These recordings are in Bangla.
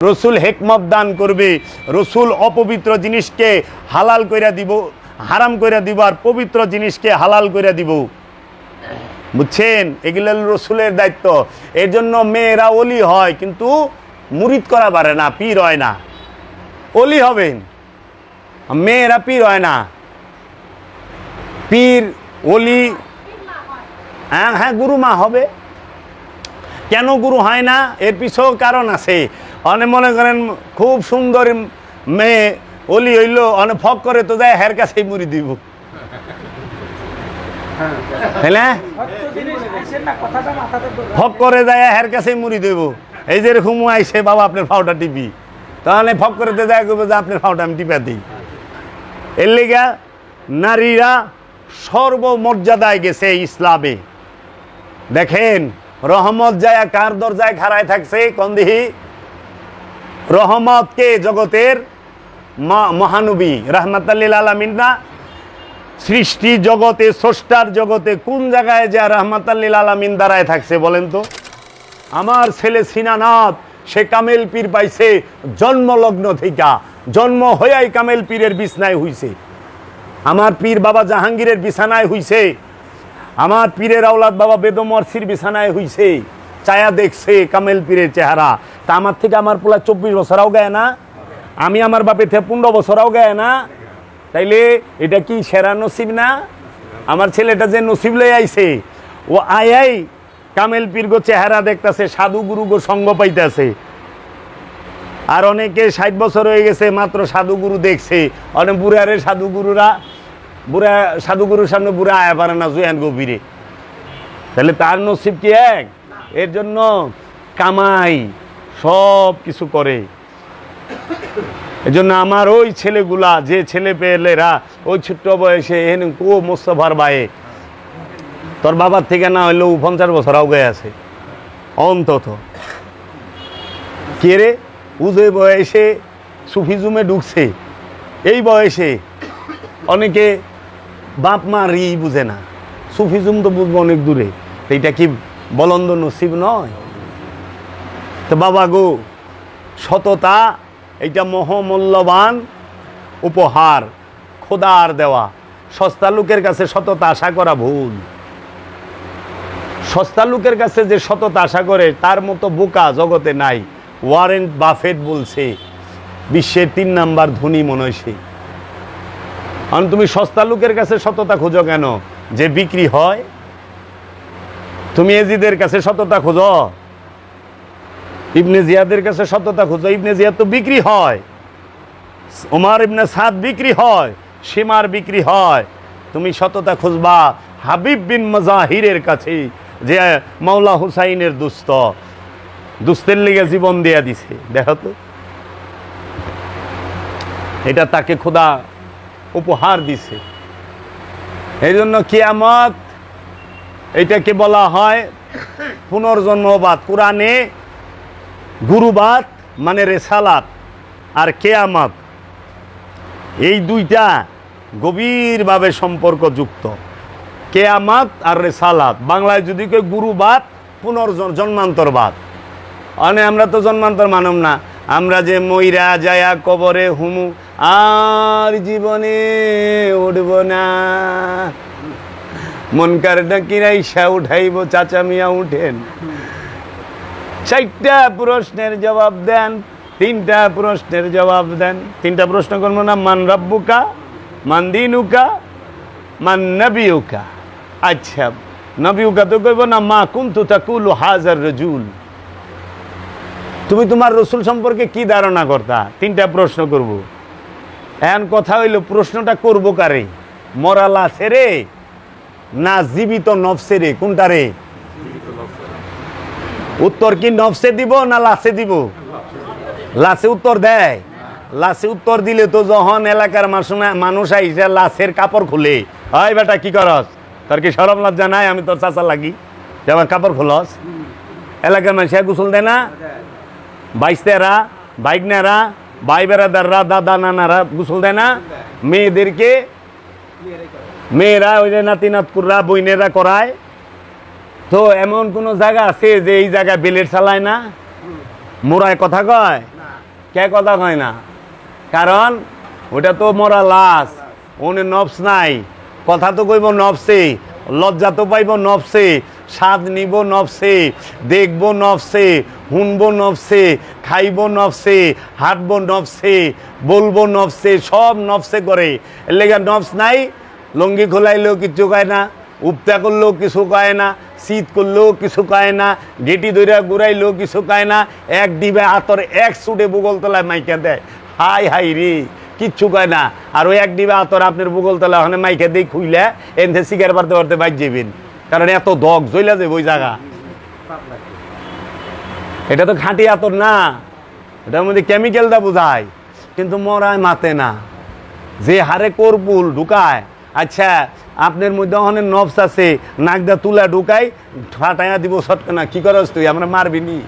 রসুল হিকমত দান করবে। রসুল অপবিত্র জিনিসকে হালাল কইরা দিব, হারাম কইরা দিব, আর পবিত্র জিনিসকে হালাল কইরা দিব। বুঝছেন? এগুলো রসুলের দায়িত্ব। এর জন্য মেয়েরা ওলি হয় কিন্তু মুরিদ করা পারে না, পীর হয় না। ওলি হবেন, মেয়েরা পীর হয় না। পীর ওলি হ্যাঁ হ্যাঁ গুরু মা হবে। কেন গুরু হয় না? এর পিছনেও কারণ আছে। অনেক মনে করেন খুব সুন্দর মেয়ে ওলি হইল, অনেক ফক করে তো যায় হের কাছেই মুড়ি দিব, হ্যাঁ ফক করে যায় হের কাছেই মুড়ি দেব। এই যে এরকম আইসে বাবা আপনার ফাওটা টিপি, তাহলে ফক করে তো যায় করবো যে আপনার ফাওটা আমি টিপা দিই। এর লেগা নারীরা সর্বমর্যাদায় গেছে ইসলামে। দেখেন রহমত যায় কার দরজায় খাড়ায় থাকছে কন্দিহি? রহমত কে? জগতের মহানবী রাহমাতাল্লিল আলামিন না? সৃষ্টি জগতে, স্রষ্টার জগতে কোন জায়গায় যা রাহমাতাল্লিল আলামিন দাঁড়ায় থাকছে বলেন তো? আমার ছেলে সিনানাথ সে কামেল পীর পাইছে জন্মলগ্ন থেকে, জন্ম হইয়াই কামেল পীরের বিছনায় হইছে। আমার পীর বাবা জাহাঙ্গীরের বিছানায় হইছে। আমার পীরের আওলাদ বাবা বেদমর্সির বিছানায় হইছে, চায়া দেখছে কামেল পীরের চেহারা। তা আমার থেকে আমার পোলা 24 বছরাও গায় না, আমি আমার বাপের থেকে 15 বছরাও গায় না। তাইলে এটা কি সেরা নসিব না? আমার ছেলেটা যে নসিব লই আইছে, ও আয়াই কামেল পীর গো চেহারা দেখতেছে, সাধু গুরু গো সঙ্গ পাইতেছে। আর অনেকে 60 বছর হয়ে গেছে মাত্র সাধু গুরু দেখছে। অনেক বুড়ারে সাধু গুরুরা, বুড়া সাধু গুরুর সামনে বুড়া আয়া পারে না জুয়ান গভীরে। তাহলে তার নসিব কি এক? এর জন্য কামাই সব কিছু করে। এই জন্য আমার ওই ছেলেগুলা, যে ছেলে পেলেরা ওই ছোট্ট বয়সে এন কো মোস্তফার বায়ে, তোর বাবার থেকে না হইলেও 50 বছর আগে আছে অন্তত। কে রে উজে বয়সে সুফিজুমে ঢুকছে, এই বয়সে অনেকে বাপ মারই বুঝে না, সুফিজুম তো বুঝবো অনেক দূরে। এইটা কি বলন্দ নসিব নয়? তো বাবা গো, সততা এইটা মহামূল্যবান উপহার খোদার দেওয়া। সস্তা লোকের কাছে সততা আশা করা ভুল। সস্তা লোকের কাছে যে সততা আশা করে তার মতো বোকা জগতে নাই। ওয়ারেন বাফেট বলছে বিশ্বের 3 নাম্বার ধনী মনীষী। কারণ তুমি সস্তা লোকের কাছে সততা খোঁজো কেন? যে বিক্রি হয়। তুমি এজিদের কাছে সততা খোঁজো, ইবনে জিয়াদের কাছে সততা খোঁজো। ইবনে জিয়াদ তো বিক্রি হয়, ওমর ইবনে সাদ বিক্রি হয়, সীমার বিক্রি হয়। তুমি সততা খুঁজবা হাবিব বিন মাজাহিরের কাছে, যে মাওলা হুসাইনের দুস্ত, দুস্তের লিগে জীবন দেয়া দিছে। দেখো তো, এটা তাকে খোদা উপহার দিছে। এই জন্য কিয়ামত এইটাকে বলা হয় পুনর্জন্মবাদ। কোরআনে গুরুবাদ মানে রেসালাত, আর কেয়ামত, এই দুইটা গভীরভাবে সম্পর্কযুক্ত। কেয়ামত আর রেসালাত। বাংলায় যদি কেউ গুরুবাদ, জন্মান্তরবাদ। মানে আমরা তো জন্মান্তর মানব না, আমরা যে মইরা যায়া কবরে হুমু আর জীবনে উঠব না, মনকার ডাকিরাই সা উঠাইব, চাচা মিয়া উঠেন। 4টা প্রশ্নের জবাব দেন, 3টা প্রশ্নের জবাব দেন। 3টা প্রশ্ন করবো না? মান রব্বুকা, মান দিনুকা, মান নবিউকা। আচ্ছা, নবিউকা তো কইব না, মা কুনতু তাকুলু হাজার রাজুল, তুমি তোমার রসুল সম্পর্কে কি ধারণা করতা? 3টা প্রশ্ন করব। এখন কথা হইল প্রশ্নটা করব কারে? মরা লাশে রে না জীবিত নফসে রে? কোনটা রে? উত্তর কি নফসে দিব না লাশে দিব? লাশে উত্তর দেয়। লাশে উত্তর দিলে তো যখন এলাকার মানুষ আইসা লাশের কাপড় খুলে, হয় বেটা কি করস, তোর কি শরম লজ্জা নাই? আমি তোর চাচা লাগি যে আমার কাপড় খুলস? এলাকার মানুষ গোসল দেয় না? বাইস্তেরা, বাইকনেরা, ভাই বেড়াদাররা, দাদা নানারা গোসল দেয় না? মেয়েদেরকে, মেয়েরা ওই যে নাতি নাতকুররা, বইনেরা করায়। তো এমন কোন জায়গা আছে যে এই জায়গায় বেলের চালায় না? মোরায় কথা কয় কে কথা কয় না? কারণ ওটা তো মরা লাশ, ওনে নফস নাই। কথা তো কইব নফসে, লজ্জা তো পাইব নফসে, স্বাদ নিব নফসে, দেখব নফসে, শুনবো নফসে, খাইব নফসে, হাঁটবো নফসে, বলবো নফসে, সব নফসে করে। এর লেগে নফস নাই। লঙ্গি খোলাইলেও কিছু কয় না, উপতা করলেও কিছু কয় না, শীত করলেও কিছু কয় না, গেটি দইরা ঘুরাইলেও কিছু কয় না, এক ডিবে আতর এক সুটে বুগল তলায় মাইকা দেয়, হাই হাই রে, কিচ্ছু কয় না। আর ওই এক ডিবে আতর আপনার বুগল তলা ওখানে মাইকা দিয়ে খুইলে এনতে শিকার পারতে পারতে বাইর যাবেন, কারণ এত দগ জ্বলা যাবে ওই জায়গা। এটা তো খাঁটি আতর না, এটার মধ্যে কেমিক্যালটা বোঝায়, কিন্তু মরায় মাতে না। যে হারে কর্পুল ঢুকায়, আচ্ছা আপনার মধ্যে অনেক নফস আছে, নাকদা তুলা ঢুকাই ফাটাইয়া দিব সটকে না, কি করস তুই, আমরা মারবি নি।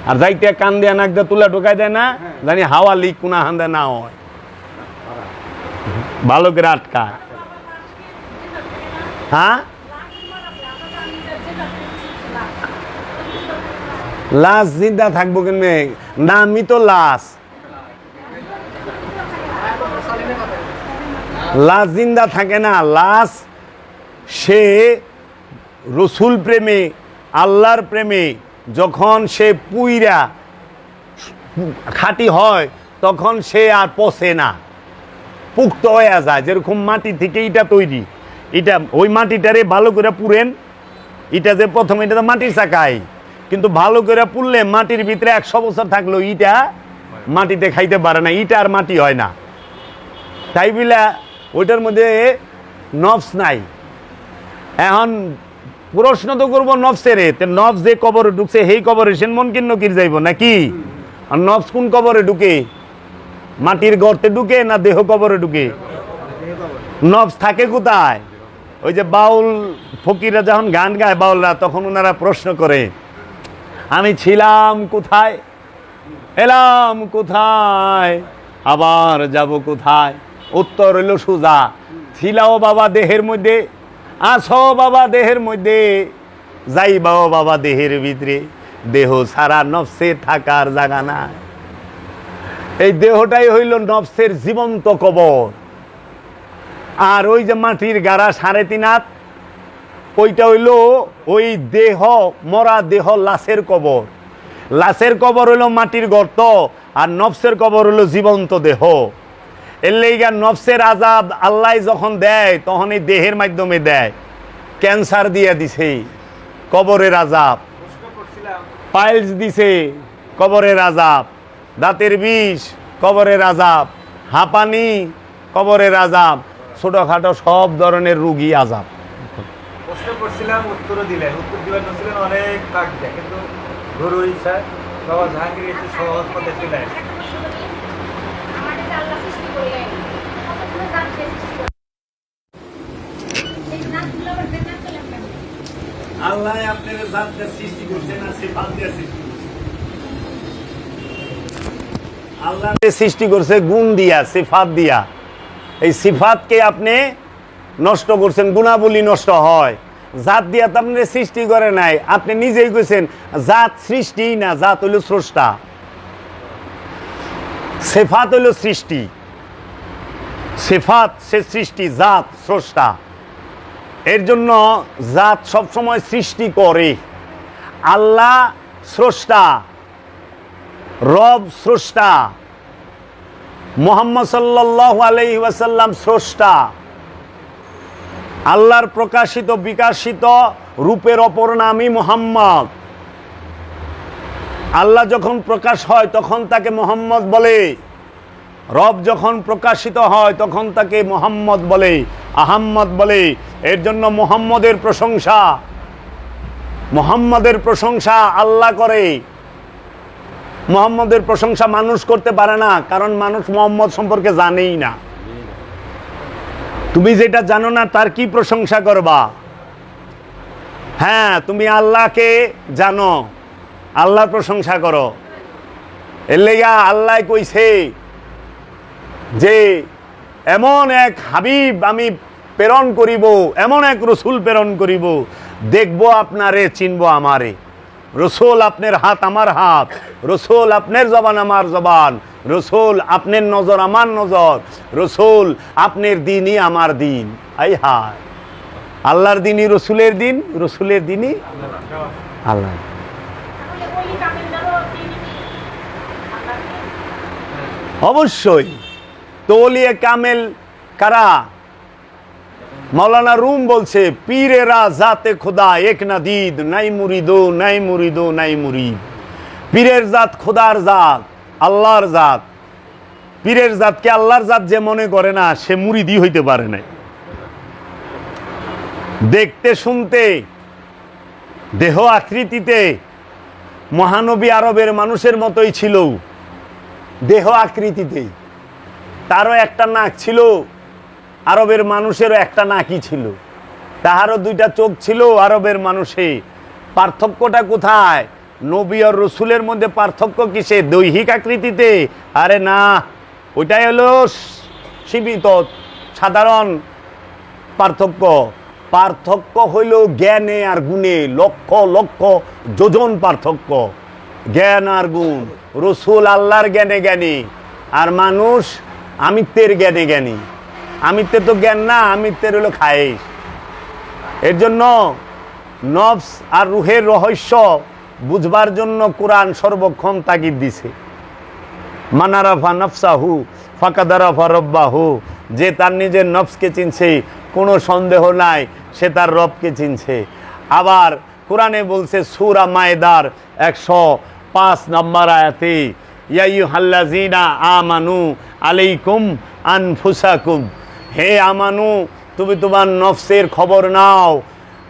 আর যাইতে কান দিয়া নাকদা তুলা ঢুকাই দেয় না, জানি হাওয়া লিক কোনা হান্দা না হয়, ভালো করে আটকায়। হ্যাঁ, লাশ জিন্দা থাকবো কেমনে? নামই তো লাশ। লাশ জিন্দা থাকে না, লাশ সে রসুল প্রেমে, আল্লাহর প্রেমে যখন সে পুইরা খাঁটি হয় তখন সে আর পচে না, পুক্ত হয়ে যায়। যেরকম মাটি থেকে ইটা তৈরি, এটা ওই মাটিটারে ভালো করে পুরেন, ইটা যে প্রথমে এটা তো মাটির চাকায়, কিন্তু ভালো করে পুড়লে মাটির ভিতরে 100 বছর থাকলেও ইটা মাটিতে খাইতে পারে না, ইটা আর মাটি হয় না। তাই বলে ওইটার মধ্যে নফস নাই। এখন প্রশ্ন তো করবো নফসের, নফস যে কবরে ঢুকছে সেই কবরে সেন মন কিন্ন কির যাইব নাকি? আর নফস কোন কবরে ঢুকে? মাটির গর্তে ঢুকে না দেহ কবরে ঢুকে? নফস থাকে কোথায়? ওই যে বাউল ফকিরা যখন গান গায় বাউলরা, তখন ওনারা প্রশ্ন করে, আমি ছিলাম কোথায়, এলাম কোথায়, আবার যাব কোথায়? উত্তর হইল সোজা, ছিলাও বাবা দেহের মধ্যে, আসো বাবা দেহের মধ্যে, যাইবাও বাবা দেহের ভিতরে, দেহ ছাড়া নফসের থাকার জায়গা না। এই দেহটাই হইল নফসের জীবন্ত কবর। আর ওই যে মাটির গাড়া 3.5 হাত, ওইটা হইল ওই দেহ, মরা দেহ, লাশের কবর। লাশের কবর হইল মাটির গর্ত, আর নফসের কবর হইল জীবন্ত দেহ। এর লেগা নফসের আজাব আল্লাহ যখন দেয় তখন এই দেহের মাধ্যমে দেয়। ক্যান্সার দিয়ে দিছে, কবরের আজাব। পাইলস দিছে, কবরের আজাব। দাঁতের বিষ, কবরের আজাব। হাঁপানি, কবরের আজাব। ছোটখাটো সব ধরনের রুগী আজাব। প্রশ্ন করছিলাম, উত্তরও দিলেন। উত্তর দিবেন ছিলেন অনেক কাক দেয়, কিন্তু গরুর ইচ্ছা বাবা জাহাঙ্গীর একটু সহজ পথে চলে আসে। আল্লাহ আপনার জাতকে সৃষ্টি করছে না সিফাত দিয়ে সৃষ্টি করছে। আল্লাহ সৃষ্টি করছে গুণ দিয়া, সিফাত দিয়া। এই সিফাতকে আপনি নষ্ট করছেন, গুণাবলী নষ্ট হয়। জাত দিয়া তো আপনি সৃষ্টি করে নাই, আপনি নিজেই কইছেন জাত সৃষ্টি না, জাত হইল স্রষ্টা। সিফাত হইল সৃষ্টি, সিফাত সে সৃষ্টি, জাত স্রষ্টা। এর জন্য জাত সবসময় সৃষ্টি করে। আল্লাহ স্রষ্টা, রব স্রষ্টা, মুহাম্মদ সাল্লাল্লাহু আলাইহি ওয়াসাল্লাম স্রষ্টা। আল্লাহর প্রকাশিত বিকাশিত রূপের অপর নামই মুহাম্মদ। আল্লাহ যখন প্রকাশ হয় তখন তাকে মুহাম্মদ বলে, রব যখন প্রকাশিত হয় তখন তাকে মুহাম্মদ বলে, আহাম্মদ বলে। এর জন্য মুহাম্মদের প্রশংসা, মুহাম্মদের প্রশংসা আল্লাহ করে। মুহাম্মদের প্রশংসা মানুষ করতে পারে না, কারণ মানুষ মুহাম্মদ সম্পর্কে জানেই না। তুমি যেটা জানো না তার কি প্রশংসা করবা? হ্যাঁ, তুমি আল্লাহকে জানো, আল্লাহর প্রশংসা করো। এর লেগা আল্লাহ কইছে যে এমন এক হাবিব আমি প্রেরণ করিব, এমন এক রসুল প্রেরণ করিব, দেখবো আপনারে, চিনবো আমারে। রসুল আপনার হাত আমার হাত, রসুল আপনার জবান আমার জবান, রসুল আপনার নজর আমার নজর, রসুল আপনার দিনই আমার দিন। আই হায়, আল্লাহর দিনই রসুলের দিন, রসুলের দিনই আল্লাহ। অবশ্যই। তো ওলিয়ে কামেল কারা? মৌলানা রুম বলছে পীরেরা জাতে খোদা এক নাদিদ, নাই মুরিদো নাই মুরিদো নাই মুরিদ। পীরের জাত খোদার জাত, আল্লাহর জাত। পীরের জাতকে আল্লাহর জাত যে মনে করে না, সে মুরিদই হইতে পারে না। দেখতে শুনতে দেহ আকৃতিতে মহানবী আরবের মানুষের মতোই ছিল, দেহ আকৃতিতে। তারও একটা নাক ছিল, আরবের মানুষেরও একটা নাকই ছিল, তাহারও দুইটা চোখ ছিল আরবের মানুষে। পার্থক্যটা কোথায়? নবী আর রসুলের মধ্যে পার্থক্য কিসে? দৈহিক আকৃতিতে? আরে না, ওইটাই হলো সীমিত সাধারণ পার্থক্য। পার্থক্য হইল জ্ঞানে আর গুণে, লক্ষ লক্ষ যোজন পার্থক্য। জ্ঞান আর গুণ, রসুল আল্লাহর জ্ঞানে জ্ঞানী, আর মানুষ আমিত্বের জ্ঞানে জ্ঞানী। আমিত্বের তো জ্ঞান না, আমিত্বের হলো খায়েশ। এর জন্য নফস আর রুহের রহস্য বুঝবার জন্য কোরআন সর্বক্ষণ তাগিদ দিছে। মানারাফা নফসাহু ফাকাদারাফা রব্বাহু, যে তার নিজের নফসকে চিনছে কোনো সন্দেহ নাই সে তার রবকে চিনছে। আবার কোরআনে বলছে সূরা মায়েদার 105 নম্বর আয়াতে, ইয়া আইয়ুহাল্লাযীনা আমানু আলাইকুম আনফুসাকুম, হে আমানু তুমি তোমার নফসের খবর নাও।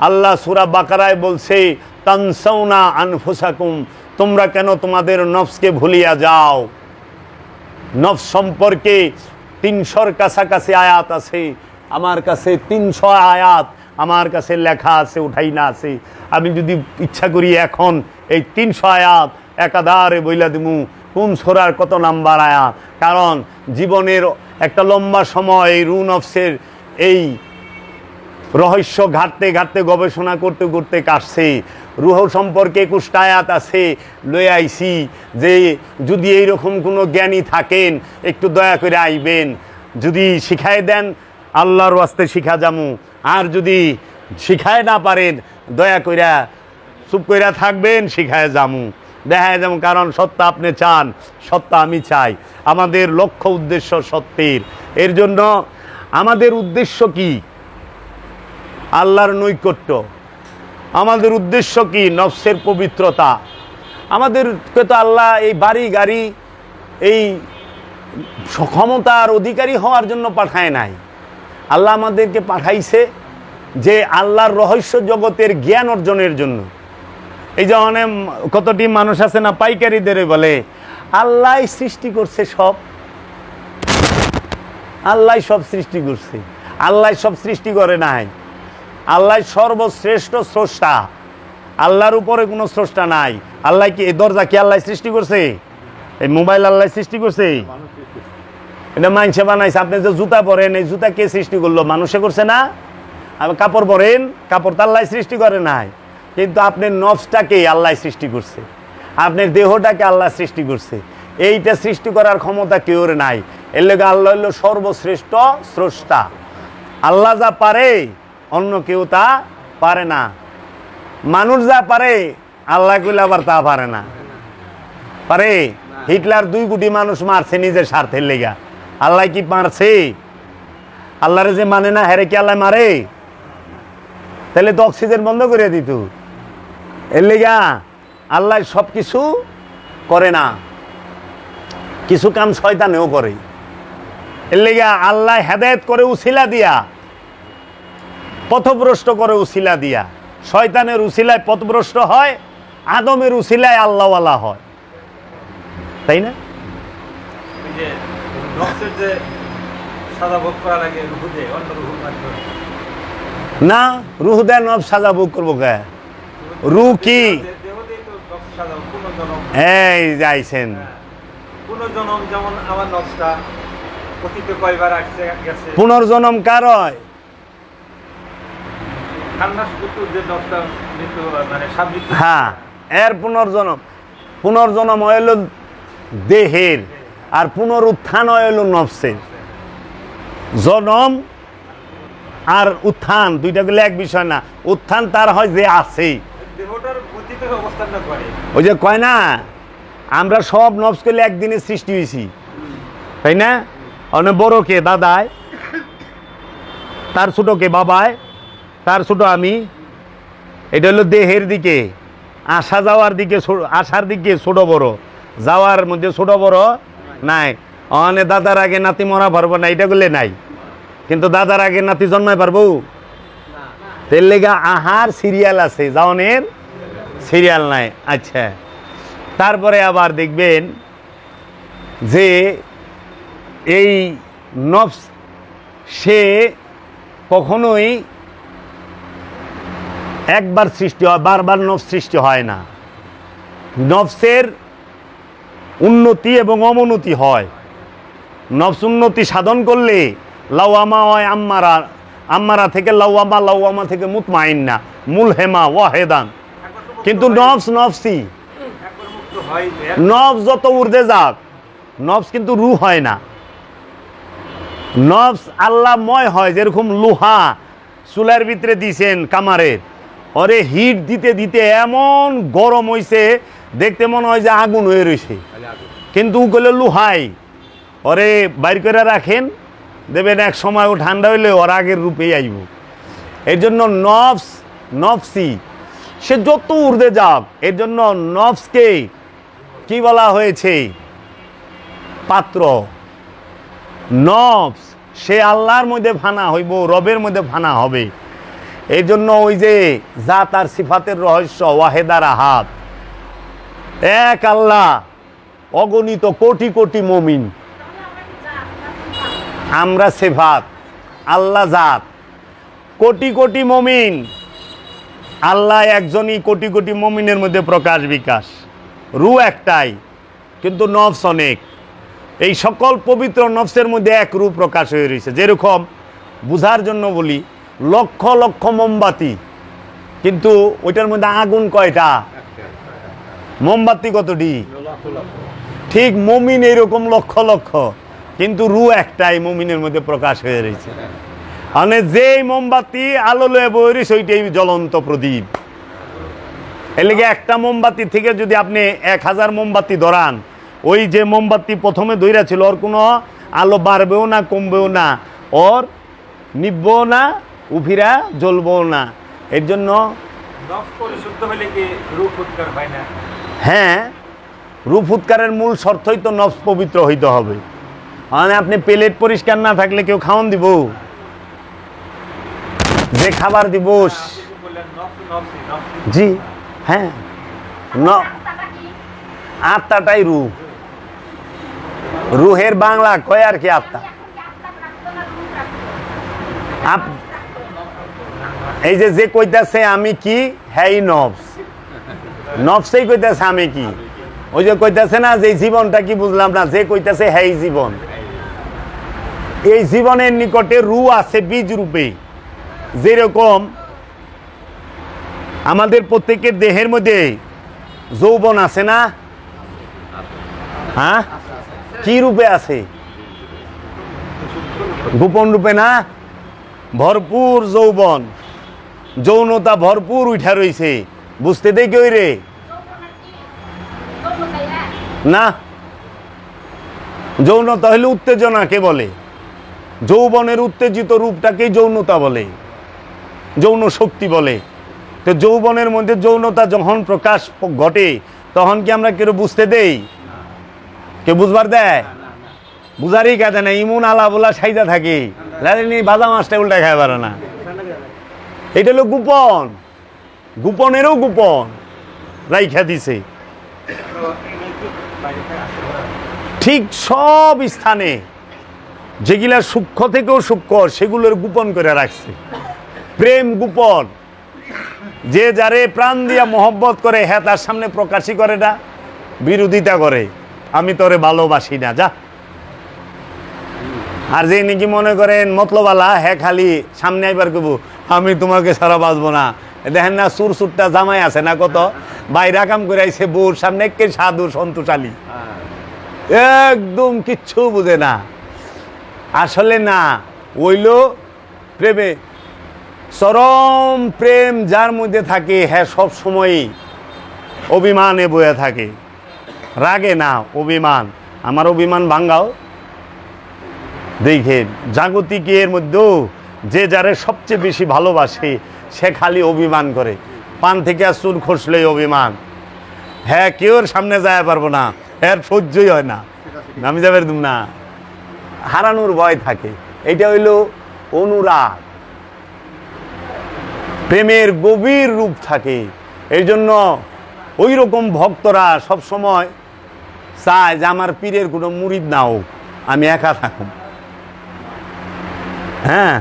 আল্লাহ সূরা বাকারায় বলছে তানসাউনা আনফুসাকুম, তোমরা কেন তোমাদের নফসকে ভুলিয়া যাও। নফস সম্পর্কে 300-র কাছাকাছি আয়াত আছে, আমার কাছে 300 আয়াত আমার কাছে লেখা আছে, উঠাই না আছে। আমি যদি ইচ্ছা করি এখন এই 300 আয়াত একাধারে বইলা দিমু কোন সূরার কত নাম্বার আয়াত। কারণ জীবনের একটা লম্বা সময় এই রু নফসের এই রহস্য ঘাটতে ঘাটতে গবেষণা করতে করতে কাটছে। রুহ সম্পর্কে 21টা আয়াত আছে, লয়ে আইছি যে যদি এইরকম কোনো জ্ঞানী থাকেন একটু দয়া করে আইবেন, যদি শিখায় দেন আল্লাহর ওয়াস্তে শিখা যামু, আর যদি শিখায় না পারেন দয়া কইরা চুপ কইরা থাকবেন, শিখায় যামু, দেখায় যামু। কারণ সত্য আপনি চান, সত্য আমি চাই, আমাদের লক্ষ্য উদ্দেশ্য সত্যের। এর জন্য আমাদের উদ্দেশ্য কি? আল্লাহর নৈকট্য। আমাদের উদ্দেশ্য কি? নফসের পবিত্রতা। আমাদেরকে তো আল্লাহ এই বাড়ি গাড়ি এই ক্ষমতার অধিকারী হওয়ার জন্য পাঠায় নাই। আল্লাহ আমাদেরকে পাঠাইছে যে আল্লাহর রহস্য জগতের জ্ঞান অর্জনের জন্য। এই যে অনেক কতটি মানুষ আছে না, পাইকারিদের বলে আল্লাহ সৃষ্টি করছে সব, আল্লাহ সব সৃষ্টি করছে। আল্লাহ সব সৃষ্টি করে নাই, আল্লাহ সর্বশ্রেষ্ঠ স্রষ্টা, আল্লাহর উপরে কোনো স্রষ্টা নাই। আল্লাহ কি এই দরজা কি আল্লাহ সৃষ্টি করছে? এই মোবাইল আল্লাহ সৃষ্টি করছে? এটা মানুষে বানাইছে। আপনি যে জুতা পরেন, এই জুতা কে সৃষ্টি করলো? মানুষে করছে না? আপনি কাপড় পরেন, কাপড় তো আল্লাহ সৃষ্টি করে নাই। কিন্তু আপনার নফসটাকে আল্লাহ সৃষ্টি করছে, আপনার দেহটাকে আল্লাহ সৃষ্টি করছে। এইটা সৃষ্টি করার ক্ষমতা কেউর নাই। এর লেগে আল্লাহ হলো সর্বশ্রেষ্ঠ স্রষ্টা। আল্লাহ যা পারে অন্য কেউ তা পারে না। মানুষ যা পারে আল্লাহ কইলে আবার তা পারে না। পারে? হিটলার 2 কোটি মানুষ মারছে নিজের স্বার্থের লেগা, আল্লাহ কি মারছে? আল্লাহরে যে মানে না হেরে কি আল্লাহ মারে? তাহলে তো অক্সিজেন বন্ধ করে দিত। এর লেগা আল্লাহ সব কিছু করে না, কিছু কাম শয়তানেও করে। এর লেগা আল্লাহ হেদায়েত করে উসিলা দিয়া, পথভ্রষ্ট করে উসিলা দিয়া। শয়তানের উসিলায় পথভ্রষ্ট হয়, আদমের উসিলায় আল্লাহওয়ালা হয়, তাই না? যে নফসের যে সাজা ভোগ করা লাগে রুহু দিয়ে, অন্য রুহুর মাধ্যমে না, রুহ দেয় নফস সাজা ভোগ করবো কে? রু কি? দেহতেই তো নফস সাজা পুনর্জন্ম। এই যাইছেন পুনর্জন্ম, যেমন আমার নফসটা অতীতে কয়বার আসছে গেছে। পুনর্জন্ম কার হয়? খান্নাস পুত্র যে নফসটা মৃত্যু মানে সাবৃত্ত। হ্যাঁ, এর পুনর্জন্ম, পুনর্জন্ম হইল দেহের, আর পুনরুত্থান হইল নফসের। জনম আর উত্থান দুইটা গুলো এক বিষয় না। উত্থান তার হয় যে আছে, দেহটার গতিতে অবস্থানটা করে। ওই যে কয় না আমরা সব নফস করলে একদিনে সৃষ্টি হয়েছি, তাই না? অনেক বড় কে দাদায়, তার ছোট কে বাবায়, তার ছোট আমি। এটা হলো দেহের দিকে, আসা যাওয়ার দিকে, আসার দিকে ছোট বড়, যাওয়ার মধ্যে ছোট বড় নাই। অনেক দাদার আগে নাতি মরা পারবো না, এটা করলে নাই। কিন্তু দাদার আগে নাতি জন্মায় পারবো? তেল লেগা আহার সিরিয়াল আছে, যাওনের সিরিয়াল নাই। আচ্ছা, তারপরে আবার দেখবেন যে এই নফস সে কখনোই একবার সৃষ্টি হয়, বারবার নফস সৃষ্টি হয় না। নফসের উন্নতি এবং অবনতি হয়। নফস উন্নতি সাধন করলে লাওয়ামা হয় আম্মারা, আম্মারা থেকে লাওয়ামা, লাওয়ামা থেকে মুতমাইন্না, মুলহেমা ওয়াহেদান। কিন্তু নফস নফসি, একবার মুক্ত হয় নফস যত ঊর্ধ্বে যাক, নফস কিন্তু রূহ হয় না। নফস আল্লাহময় হয়। যেরকম লোহা চুলার ভিতরে দিয়েছেন কামারের, ওরে হিট দিতে দিতে এমন গরম হইছে দেখতে মনে হয় যে আগুন হয়ে রয়েছে, কিন্তু ওগুলো লোহাই। ওরে বাইর করে রাখেন, দেবেন এক সময় ও ঠান্ডা হইলে ওর আগের রূপেই আইব। এর জন্য নফস নফসি, সে যত ঊর্ধ্বে যাক। এর জন্য নফসকে কি বলা হয়েছে? পাত্র। নফস সে আল্লাহর মধ্যে ফানা হইব, রবের মধ্যে ফানা হবে। এই জন্য ওই যে জাত আর সিফাতের রহস্য, ওয়াহেদার আহাদ, এক আল্লাহ, অগণিত কোটি কোটি মুমিন। আমরা সিফাত, আল্লাহ জাত, কোটি কোটি মুমিন। আল্লাহ একজনই, কোটি কোটি মুমিনের মধ্যে প্রকাশ বিকাশ। রূহ একটাই, কিন্তু নফস অনেক। এই সকল পবিত্র নফসের মধ্যে এক রূপ প্রকাশ হয়ে রয়েছে। যেরকম বুঝার জন্য বলি, লক্ষ লক্ষ মোমবাতি, কিন্তু ওইটার মধ্যে আগুন কয়টা? মোমবাতি কতটি? ঠিক মুমিন এইরকম লক্ষ লক্ষ, কিন্তু রূহ একটাই মুমিনের মধ্যে প্রকাশ হয়ে রয়েছে। মানে যেই মোমবাতি আলো লয়ে বই রয়েছে ওইটাই জ্বলন্ত প্রদীপ। এর লেগে একটা মোমবাতি থেকে যদি আপনি 1000 মোমবাতি ধরান, ওই যে মোমবাতি প্রথমে ধইরা ছিল ওর কোনো আলো বাড়বেও না, কমবেও না, ওর নিববেও না, উফিরা জ্বলবেও না। এর জন্য নফস পরিশুদ্ধ হলে কি রূহ ফুৎকার হয় না? হ্যাঁ, রূহ ফুৎকারের মূল শর্তই তো নফস পবিত্র হইতে হবে। মানে আপনি প্লেট পরিষ্কার না থাকলে কেউ খাওয়ান দিব? যে খাবার দিব, আপনি বললেন নফস নফসি, নফসি জি হ্যাঁ, আত্মাটাই রূহ। রুহের বাংলা কয় আর কি আত্মা। এই যে কইতাছে আমি কি, হ্যাঁ নফস, নফসেই কইতাছে আমি কি। ওই যে কইতাছে না যে জীবনটা কি, বুঝলাম না। যে কইতাছে হ্যাঁ জীবন, এই জীবনের নিকটে রূহ আছে বীজ রূপে। যেরকম আমাদের প্রত্যেকের দেহের মধ্যে যৌবন আছে না? হ্যাঁ, কি রূপে আছে? গোপন রূপে না? ভরপুর যৌবন, যৌনতা ভরপুর উঠা রইছে। বুঝতে দেই কই রে? না, যৌনতা হলে উত্তেজনাকে বলে। যৌবনের উত্তেজিত রূপটাকেই যৌনতা বলে, যৌন শক্তি বলে। তো যৌবনের মধ্যে যৌনতা যখন প্রকাশ ঘটে, তখন কি আমরা কেউ বুঝতে দেই? কেউ বুঝবার দেয়? বুঝারই কাজে না। ইমুন আলা বলা সাইজা থাকে, বাজা মাছটা উল্টা খাই পারে না। এটা হলো গোপন, গোপনেরও গোপন রাইখা দিছে। ঠিক সব স্থানে যেগুলা সূক্ষ্ম থেকেও সূক্ষ্ম, সেগুলোর গোপন করে রাখছে। প্রেম গোপন, যে যারে প্রাণ দিয়া মহব্বত করে, হ্যাঁ তার সামনে প্রকাশই করে না, বিরোধিতা করে, আমি তোরে ভালোবাসি না, যা। আর যে নাকি মনে করেন মতলবালা, হ্যাঁ খালি সামনে আইবার কব আমি তোমাকে ছাড়া বাঁচবো না। দেখেন না সুর সুরটা জামাই আছে না, কত বাইরে কাম করে আইছে বউর সামনে কে সাধু সন্তোষালী, একদম কিচ্ছু বুঝে না। আসলে না, ওইল প্রেমে, চরম প্রেম যার মধ্যে থাকে হ্যাঁ সব সময়ই অভিমানে বয়ে থাকে, রাগে না, অভিমান। আমার অভিমান ভাঙ্গাও দেখেন, জাগতিকের মধ্যেও যে যারে সবচেয়ে বেশি ভালোবাসে সে খালি অভিমান করে, পান থেকে আর চুল খসলেই অভিমান। হ্যাঁ কেউ সামনে যায় পারবো না, এর সহ্যই হয় না, আমি যাবে না, হারানোর ভয় থাকে। এটা হইল অনুরাগ, প্রেমের গভীর রূপ থাকে। এই জন্য ওই রকম ভক্তরা সব সময় চায় যে আমার পীরের কোনো মুরিদ না হোক, আমি একা থাকুম। হ্যাঁ,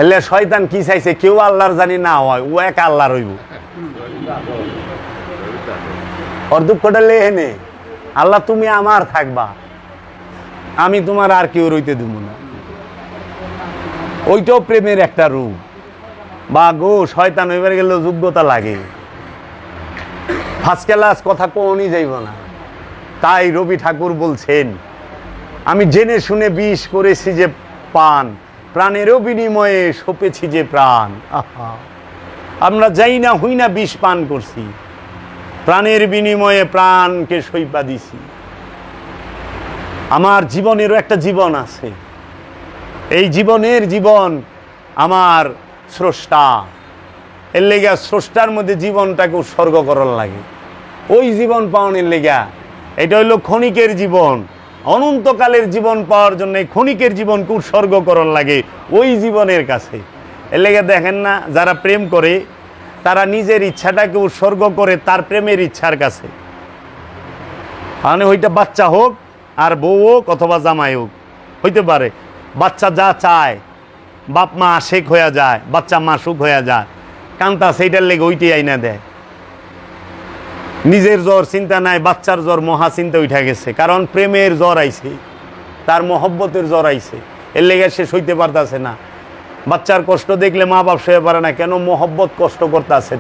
এলে শয়তান কি চাইছে, কেউ আল্লাহর জানি না হয়, ও একা আল্লাহর হইব। ওর দুঃখটা লেহেনে, আল্লাহ তুমি আমার থাকবা, আমি তোমার আর কেউ রইতে দেব না। ওইটাও প্রেমের একটা রূপ। বা গো শয়তান হইবার গেলেও যোগ্যতা লাগে, ফার্স্ট ক্লাস কথা কোনই যাইব না। তাই রবি ঠাকুর বলছেন, আমি জেনে শুনে বিষ করেছি যে পান, প্রাণেরও বিনিময়ে সপেছি যে প্রাণ। আহা, আমরা যাই না হই না বিষ পান করছি, প্রাণের বিনিময়ে প্রাণকে সইপা দিছি। আমার জীবনেরও একটা জীবন আছে, এই জীবনের জীবন আমার স্রষ্টা, এর লেগা স্রষ্টার মধ্যে জীবনটাকে উৎসর্গ করার লাগে। ওই জীবন পাওয়ানোর লেগা, এটা হইল ক্ষণিকের জীবন, অনন্তকালের জীবন পাওয়ার জন্য ক্ষণিকের জীবনকে উৎসর্গ করার লাগে ওই জীবনের কাছে। এর লেগে দেখেন না, যারা প্রেম করে তারা নিজের ইচ্ছাটাকে উৎসর্গ করে তার প্রেমের ইচ্ছার কাছে। মানে ওইটা বাচ্চা হোক আর বউ হোক অথবা জামাই হোক, হইতে পারে বাচ্চা যা চায়, বাপ মা আশেক হয়ে যায়, বাচ্চা মাসুক হয়ে যায়, কান্তা সেইটার লেগে ওইটাই আইনা দেয়। নিজের জ্বর চিন্তা নাই, বাচ্চার জ্বর মহা চিন্তা উঠা গেছে, কারণ প্রেমের জ্বর আইছে, তার মহব্বতের জ্বর আইছে, এর লেগে সে সইতে পারতেছে না। বাচ্চার কষ্ট দেখলে মা বাপ সয়ে পারে না, কেন মহব্বত কষ্ট করতেছে,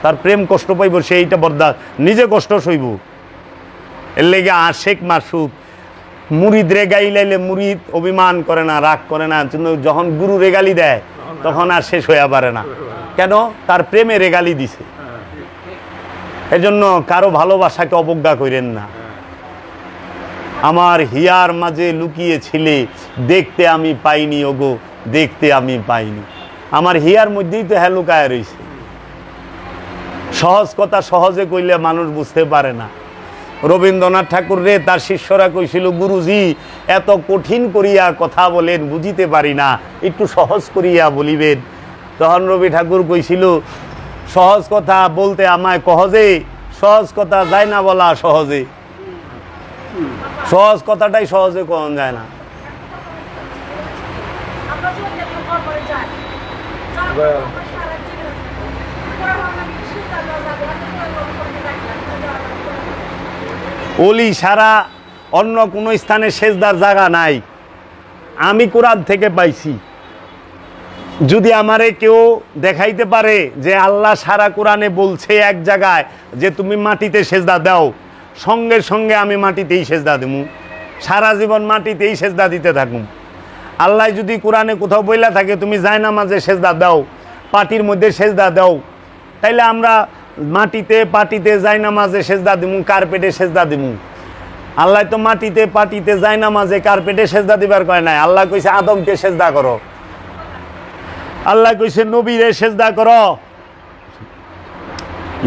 তার প্রেম কষ্ট পাইব, সে এইটা বরদাস্ত, নিজে কষ্ট সইব। এর লেগে আশেক মাসুক মুরিদ রেগাই লাইলে মুরিদ অভিমান করে না, রাগ করে না, যখন গুরু রেগালি দেয় তখন আর শেষ হইয়া পারে না, কেন তার প্রেমে রেগালি দিছে। এজন্য কারো ভালোবাসাকে অবজ্ঞা করেন না। আমার হিয়ার মাঝে লুকিয়েছিলে, দেখতে আমি পাইনি ওগো, দেখতে আমি পাইনি। আমার হিয়ার মধ্যেই তো হ্যাঁ লুকায় রয়েছে। সহজ কথা সহজে কইলে মানুষ বুঝতে পারে না। রবীন্দ্রনাথ ঠাকুর রে তার শিষ্যরা কইছিল, গুরুজি এত কঠিন করিয়া কথা বলেন, বুঝিতে পারি না, একটু সহজ করিয়া বলিবেন। তখন রবি ঠাকুর কইছিল, সহজ কথা বলতে আমায় কহজে, সহজ কথা যায় না বলা সহজে। সহজ কথাটাই সহজে কখন যায় না। ওলি সারা অন্য কোনো স্থানে সেজদার জায়গা নাই, আমি কোরআন থেকে পাইছি। যদি আমারে কেউ দেখাইতে পারে যে আল্লাহ সারা কোরআনে বলছে এক জায়গায় যে তুমি মাটিতে সেজদা দাও, সঙ্গে সঙ্গে আমি মাটিতেই সেজদা দেবো, সারা জীবন মাটিতেই সেজদা দিতে থাকুম। আল্লাহ যদি কোরআনে কোথাও বইলা থাকে তুমি জায়নামাজে সেজদা দাও, পাটির মধ্যে সেজদা দাও, তাইলে আমরা মাটিতে পাটিতে জায়নামাজে সেজদা দিমু, কার্পেটে সেজদা দিমু। আল্লাহ তো মাটিতে পাটিতে জায়নামাজে কার্পেটে সেজদা দিবার কয় নাই। আল্লাহ কইছে আদমকে সেজদা করো, আল্লাহ কইছে নবীরে সেজদা করো,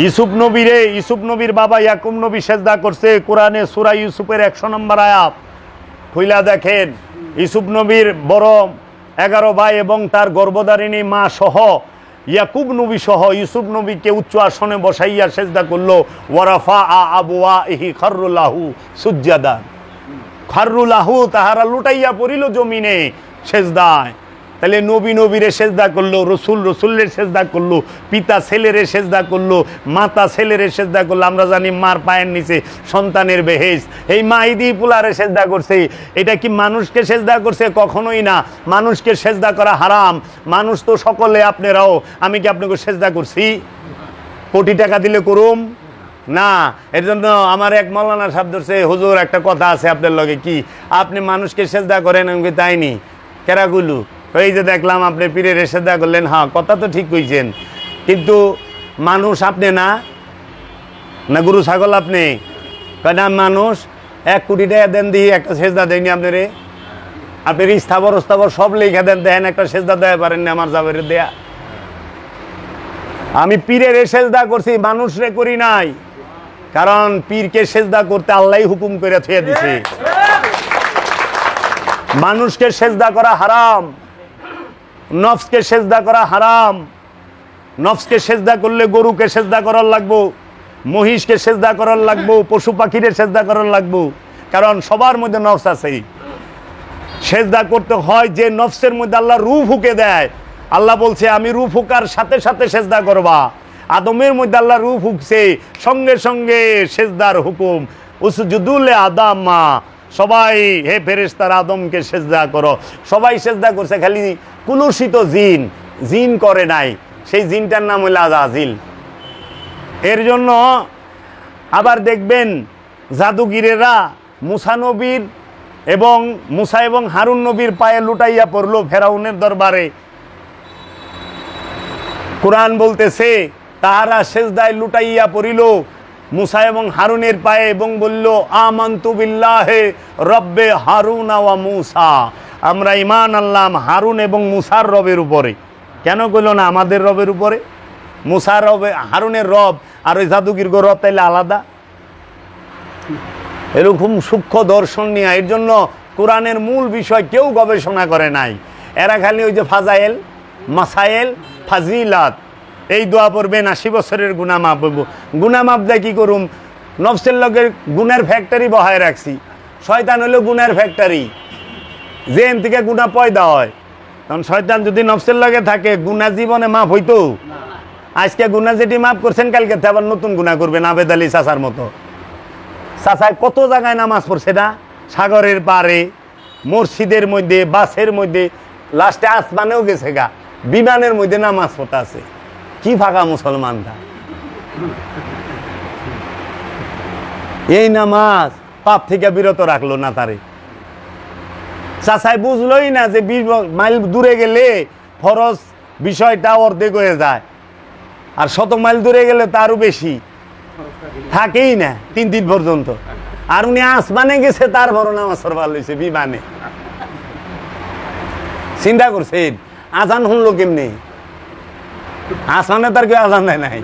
ইউসুফ নবীরে, ইউসুফ নবীর বাবা ইয়াকুব নবী সেজদা করছে। কোরআনে সূরা ইউসুফের 100 নম্বর আয়াত খুইলা দেখেন, ইউসুফ নবীর বড় 11 ভাই এবং তার গর্ভধারিণী মা সহ ইয়াকুব নবী সহ ইউসুফ নবীকে উচ্চ আসনে বসাইয়া সেজদা করলো। ওয়ারাফা আবওয়াইহি খাররুলাহু সুজদান, খাররুলাহু তাহারা লুটাইয়া পড়িল জমিনে সেজদায়। তাহলে নবী নবীরে সেজদা করলো, রসুল রসুলের সেজদা করলো, পিতা ছেলেরে সেজদা করলো, মাতা ছেলেরে সেজদা করলো। আমরা জানি মার পায়ের নিচে সন্তানের বেহেস, এই মাইদি পুলারে সেজদা করছে। এটা কি মানুষকে সেজদা করছে? কখনোই না। মানুষকে সেজদা করা হারাম। মানুষ তো সকলে, আপনারাও, আমি কি আপনাকে সেজদা করছি? কোটি টাকা দিলে করুম না। এর জন্য আমার এক মৌলানা সাহেব ধরছে, হুজুর একটা কথা আছে আপনার লগে, কি আপনি মানুষকে সেজদা করেন? আমি তাইনি কেরাগুলু, এই যে দেখলাম আপনি পীরের সেজদা করলেন। হ্যাঁ, কথা তো ঠিক কইছেন, কিন্তু মানুষ আপনি না, না গরু ছাগল আপনি? কেন মানুষ 1 কোটি টাকা দেন দিয়ে একটা সেজদা দেয়নি আপনারে? আপনি স্থাবর সব লেখা দেন, দেখেন একটা সেজদা দেওয়া পারেন না আমার জাবের দেয়া। আমি পীরের সেজদা করছি, মানুষরে করি নাই, কারণ পীরকে সেজদা করতে আল্লাহ হুকুম করে থুয়ে দিছে। মানুষকে সেজদা করা হারাম, নফসকে সেজদা করা হারাম। নফসকে সেজদা করলে গরুকে সেজদা করার লাগবো, মহিষকে সেজদা করার লাগবো, পশু পাখিরে সেজদা করার লাগবো, কারণ সবার মধ্যে নফস আছে। সেজদা করতে হয় যে নফসের মধ্যে আল্লাহ রূহ ফুঁকে দেয়। আল্লাহ বলছে আমি রূহ ফুকার সাথে সাথে সেজদা করবা। আদমের মধ্যে আল্লাহ রূহ ফুঁকছে, সঙ্গে সঙ্গে সেজদার হুকুম, উসজুদুল আদামা, সবাই হে ফেরেশতারা আদমকে সেজদা করো। সবাই সেজদা করছে, খালি কুলুষিত জিন, জিন করে নাই। সেই জিনটার নাম হইল আজাজিল। এর জন্য আবার দেখবেন জাদুগিরেরা মুসা নবীর এবং মুসা এবং হারুন নবীর পায়ে লুটাইয়া পড়লো ফেরাউনের দরবারে। কোরআন বলতেছে তাহারা সেজদায় লুটাইয়া পড়িল মুসা এবং হারুনের পায়ে এবং বলল আমানতু বিল্লাহি রব্বে হারুন ওয়া মুসা, আমরা ঈমান আনলাম হারুন এবং মুসার রবের উপরে। কেন কইল না আমাদের রবের উপরে? মুসার রবে, হারুনের রব আর ওই জাদুগির রব তাইলে আলাদা? এরকম সূক্ষ্ম দর্শন নিয়ে। এর জন্য কোরআনের মূল বিষয় কেউ গবেষণা করে নাই। এরা খালি ওই যে ফাজাইল, মাসাইল, ফাজিলাত, এই দোয়া পড়বেন 80 বছরের গুনাহ মাপ হইব। গুনাহ মাপ দেয় কি করুম? নফসের লগে গুনার ফ্যাক্টরি বহায় রাখছি। শয়তান হলো গুনার ফ্যাক্টরি, যেন থেকে গুনাহ পয়দা হয়। কারণ শয়তান যদি নফসের লগে থাকে, গুনাহ জীবনে মাপ হইতো? আজকে গুনাহ যেটি মাপ করছেন, কালকে আবার নতুন গুনাহ করবেন, আবেদ আলী চাচার মতো। চাচায় কত জায়গায় নামাজ পড়ছে না, সাগরের পারে, মসজিদের মধ্যে, বাসের মধ্যে, লাস্টে আসমানেও গেছে গা, বিমানের মধ্যে নামাজ পড়তে আছে। কি ফাঁকা মুসলমানটা! এই নামাজ পাপ থেকে বিরত রাখলো না তারে। চাচাই বুঝলোই না যে 20 মাইল দূরে গেলে ফরজ বিষয়টা অর্ধেক হয়ে যায়, আর 100 মাইল দূরে গেলে তারও বেশি থাকেই না 3 দিন পর্যন্ত। আর উনি আসমানে গেছে, তার বড় নামাজ পড়বার লইছে বিমানে। চিন্তা করছেন আজান শুনলো কেমনি? আসমানে তার কেউ আজান দেয় নাই।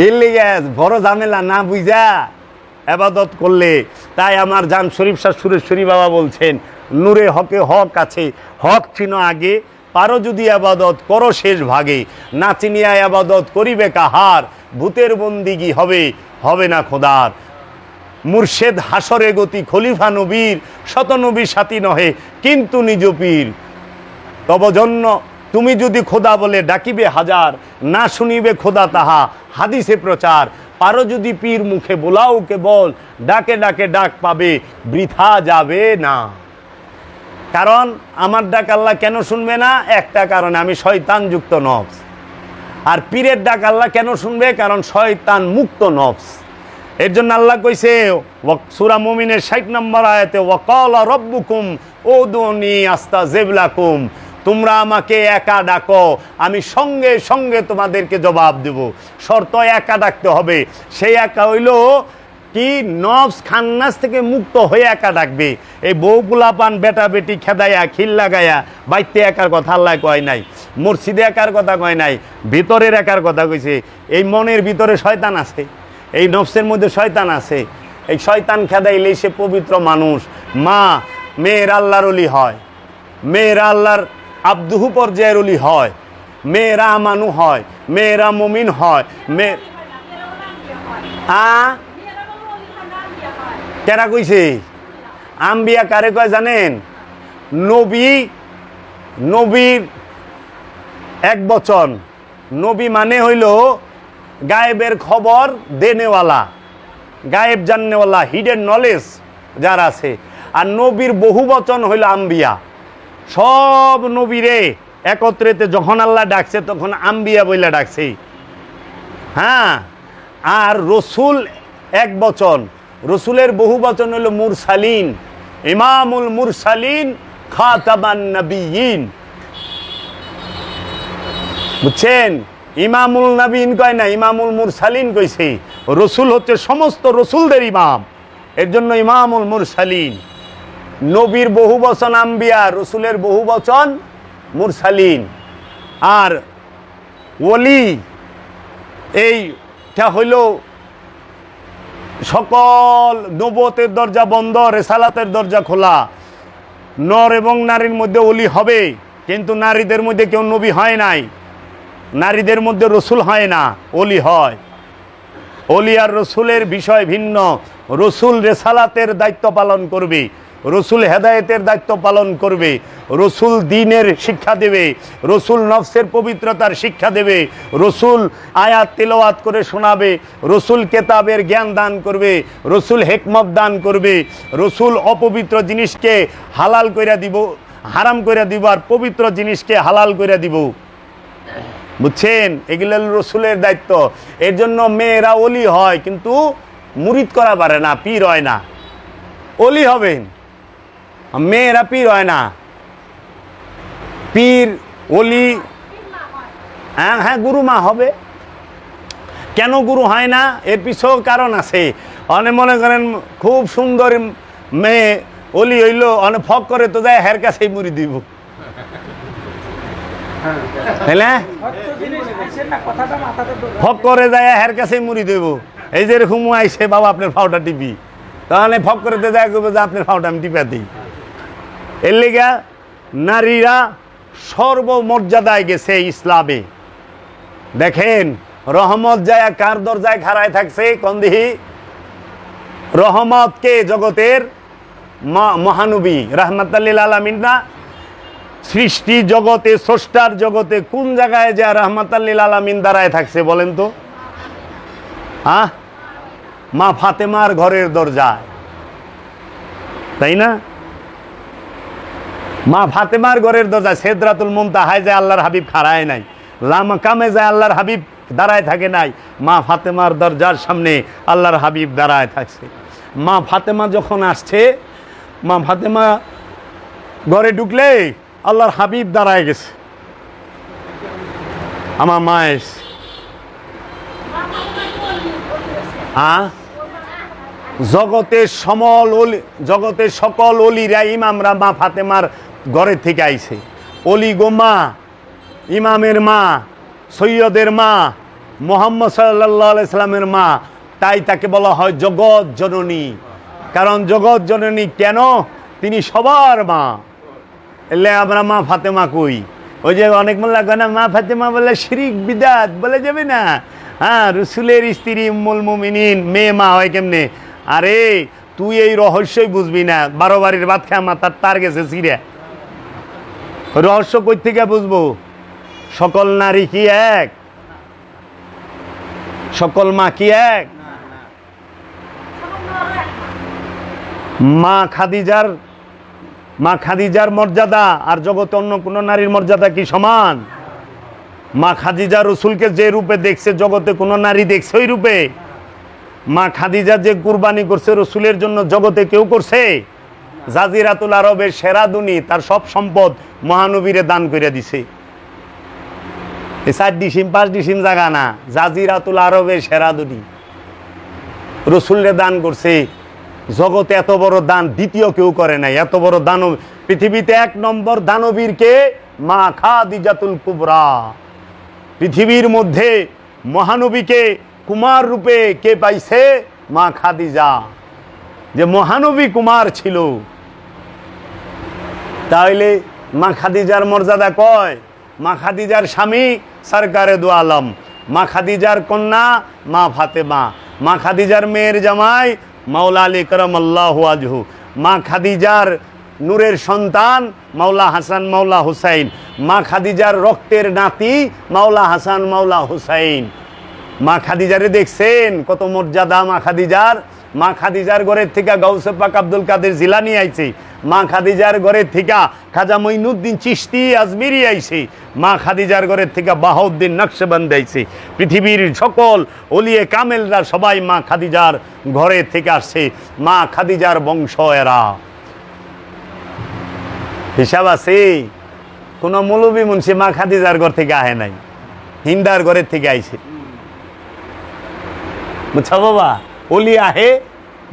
এর লেগে বড় ঝামেলা না বুঝা এবাদত করলে। তাই আমার জান শরীফ শাহ সুরেশ্বরী বাবা বলছেন, নূরে হকে হক আছে, হক চিনো আগে, পারো যদি আবাদত করো শেষ ভাগে, না চিনিয়া আবাদত করিবে কাহার, ভূতের বন্দিগি হবে, হবে না খোদার। মুর্শেদ হাসরে গতি খলিফা নবীর, শত নবীর সাথী নহে কিন্তু নিজ পীর। তব জন্য তুমি যদি খোদা বলে ডাকিবে হাজার, না শুনিবে খোদা তাহা হাদিসে প্রচার। পারো যদি পীর মুখে বোলাও কেবল, ডাকে ডাকে ডাক পাবে বৃথা যাবে না। কারণ আমার ডাক আল্লাহ কেন শুনবে না? একটা কারণে, আমি শয়তান যুক্ত নফস। আর পীরের ডাক আল্লাহ কেন শুনবে? কারণ শয়তান মুক্ত নফস। এর জন্য আল্লাহ কইছে সূরা মুমিনের 60 নম্বর আয়াতে, ওয়াকালা রব্বুকুম উদুনি আস্তাজিব লাকুম, তোমরা আমাকে একা ডাকো, আমি সঙ্গে সঙ্গে তোমাদেরকে জবাব দেব। শর্ত একা ডাকতে হবে। সেই একা হইল কি? নফস খান্নাস থেকে মুক্ত হয়ে একা ডাকবে। এই বউগুলা পান বেটা বেটি খেদাইয়া খিল লাগাইয়া বাইতে একার কথা আল্লাহ কয় নাই, মসজিদে একার কথা কয় নাই, ভিতরের একার কথা কইছে। এই মনের ভিতরে শয়তান আছে, এই নফসের মধ্যে শয়তান আছে। এই শয়তান খেদাইলেই সে পবিত্র মানুষ। মা মেয়ের আল্লাহর ওলি হয়, মেয়েরা আল্লাহর আব্দুহু পর্যায়ের ওলি হয়, মেয়েরা আমানু হয়, মেয়েরা মুমিন হয়। কেরা কইছে? আম্বিয়া কারে কয় জানেন? নবী, নবীর এক বচন। নবী মানে হইল গায়েবের খবর দেনেওয়ালা, গায়েব জাননেওয়ালা, হিডেন নলেজ যার আছে। আর নবীর বহু বচন হইল আম্বিয়া। সব নবীরে একত্রেতে যখন আল্লাহ ডাকছে তখন আম্বিয়া বইলা ডাকছে। হ্যাঁ, আর রসুল এক বচন, রসুলের বহু বচন হলো মুরসালিন, ইমামুল মুরসালিন খাতামান নবিয়িন। বুঝছেন? ইমামুল নবীন কয় না, ইমামুল মুরসালিন কইছে। রসুল হচ্ছে সমস্ত রসুলদের ইমাম, এর জন্য ইমামুল মুরসালিন। নবীর বহু বচন আম্বিয়া, রসুলের বহু বচন মুরসালিন। আর ওলি এইটা হইল সকল নবুয়তের দরজা বন্ধ, রেসালাতের দরজা খোলা। নর এবং নারীর মধ্যে ওলি হবে, কিন্তু নারীদের মধ্যে কেউ নবী হয় নাই, নারীদের মধ্যে রসুল হয় না, ওলি হয়। ওলি আর রসুলের বিষয় ভিন্ন। রসুল রেসালাতের দায়িত্ব পালন করবে, রসুল হেদায়েতের দায়িত্ব পালন করবে, রসুল দ্বীনের শিক্ষা দেবে, রসুল নফসের পবিত্রতার শিক্ষা দেবে, রসুল আয়াত তিলাওয়াত করে শোনাবে, রসুল কেতাবের জ্ঞান দান করবে, রসুল হিকমত দান করবে, রসুল অপবিত্র জিনিসকে হালাল কইরা দিব, হারাম কইরা দিব, আর পবিত্র জিনিসকে হালাল কইরা দিব। বুঝছেন? এগুলো রসুলের দায়িত্ব। এর জন্য মেয়েরা ওলি হয়, কিন্তু মুরিদ করা পারে না, পীর হয় না। ওলি হবেন, মেয়েরা পীর হয় না। পীর ওলি, হ্যাঁ হ্যাঁ, গুরু মা হবে। কেন গুরু হয় না? এর পিছনেও কারণ আছে। অনেক মনে করেন খুব সুন্দর মেয়ে ওলি হইল, অনেক ফক করে তো যায় হের কাছেই মুড়ি দিব, ফক করে যায় হের কাছেই মুড়ি দেব। এই যে এরকম আইসে, বাবা আপনার ফাওটা টিপি, তাহলে ফক করে যায় করবে যে আপনার ফাওটা আমি টিপা দিই। এর লেগা নারীরা সর্বমর্যাদায় গেছে ইসলামে। দেখেন রহমত যায় কার দরজায় খাড়ায় থাকছে, কন্দিহি রহমত কে? জগতের মহানবী রাহমাতুল লিল আলামিন না? সৃষ্টি জগতে, স্রষ্টার জগতে কোন জায়গায় যা রাহমাতুল লিল আলামিন দাঁড়ায় থাকছে বলেন তো? হ্যাঁ, মা ফাতেমার ঘরের দরজায়, তাই না? মা ফাতেমার ঘরের দরজায় সিদরাতুল মুনতাহায় যায় আল্লাহর হাবিব খাড়ায় নাই, লামাকামে যায় আল্লাহর হাবিব দাঁড়ায় থাকে নাই, মা ফাতেমার দরজার সামনে আল্লাহর হাবিব দাঁড়ায় থাকছে। মা ফাতেমা যখন আসছে, মা ফাতেমা ঘরে ঢুকলে আল্লাহর হাবিব দাঁড়ায় গেছে, আমার মা এসে। জগতের সমল ওলি, জগতের সকল অলিরা ইমামরা মা ফাতেমার ঘরে থেকে আইছে। অলি গো মা, ইমামের মা, সৈয়দের মা, মুহাম্মদ সাল্লাল্লাহু আলাইহি সাল্লামের মা, তাই তাকে বলা হয় জগৎ জননী। কারণ জগৎ জননী কেন? তিনি সবার মা। এলে আমরা মা ফাতেমা কই। ওই যে অনেক মোল্লা কয় না মা ফাতেমা বলে শিরিক বিদাত, বলে যাবে না। হ্যাঁ, রসুলের স্ত্রী উম্মুল মুমিনিন, মেয়ে মা হয় কেমনে? আরে তুই এই রহস্যই বুঝবি না, 12 বাড়ির ভাত খায় মাথার তার গেছে সিরে। রহস্য কই থেকে বুঝবো? সকল নারী কি এক? সকল মা কি এক? মা খাদিজার মর্যাদা আর জগতে অন্য কোন নারীর মর্যাদা কি সমান? মা খাদিজা রসুলকে যে রূপে দেখছে জগতে কোন নারী দেখছে ওই রূপে? মা খাদিজা যে কুরবানি করছে রসুলের জন্য জগতে কেউ করছে? জাজিরাতুল আরবের সেরা দুনি তার সব সম্পদ মহানবীরে দান করে দিছে। 4 ডিসিম 5 ডিসিম জায়গা না, জাজিরাতুল আরবের সেরা দুনি রসুলরে দান করছে। জগতে এত বড় দান দ্বিতীয় কেউ করে নাই। এত বড় দানব পৃথিবীতে 1 নম্বর দানবীর কে? মা খাদিজাতুল কুবরা। পৃথিবীর মধ্যে মহানবীকে কুমার রূপে কে পাইছে? মা খাদিজা, যে মহানবী কুমার ছিল। তাহলে মা খাদিজার মর্যাদা কয়? মা খাদিজার স্বামী সরকারে দু আলম, মা খাদিজার কন্যা মা ফাতেমা, মা খাদিজার মেয়ের জামাই মাওলা আলী কারামাল্লাহু ওয়াজহু, মা খাদিজার নূরের সন্তান মাওলা হাসান মাওলা হুসাইন, মা খাদিজার রক্তের নাতি মাওলা হাসান মাওলা হুসাইন। মা খাদিজারে দেখছেন কত মর্যাদা মা খাদিজার? মা খাদিজার ঘরের থেকে গাউসে পাক আব্দুল কাদের জিলানী আইছে, মা খাদিজার ঘরের থেকে খাজা মঈনুদ্দিন চিশতি আজমিরি আইছে, মা খাদিজার ঘরের থেকে বাহাউদ্দিন নকশবন্দি আইছে। পৃথিবীর সকল ওলিয়ে কামেলরা সবাই মা খাদিজার ঘরের থেকে আসছে, মা খাদিজার বংশ এরা। হিসাব আছে? কোনো মৌলবী মুন্সি মা খাদিজার ঘর থেকে আহে নাই, হিন্দার ঘরের থেকে আইছে। বুঝছো বাবা? ওলি আহে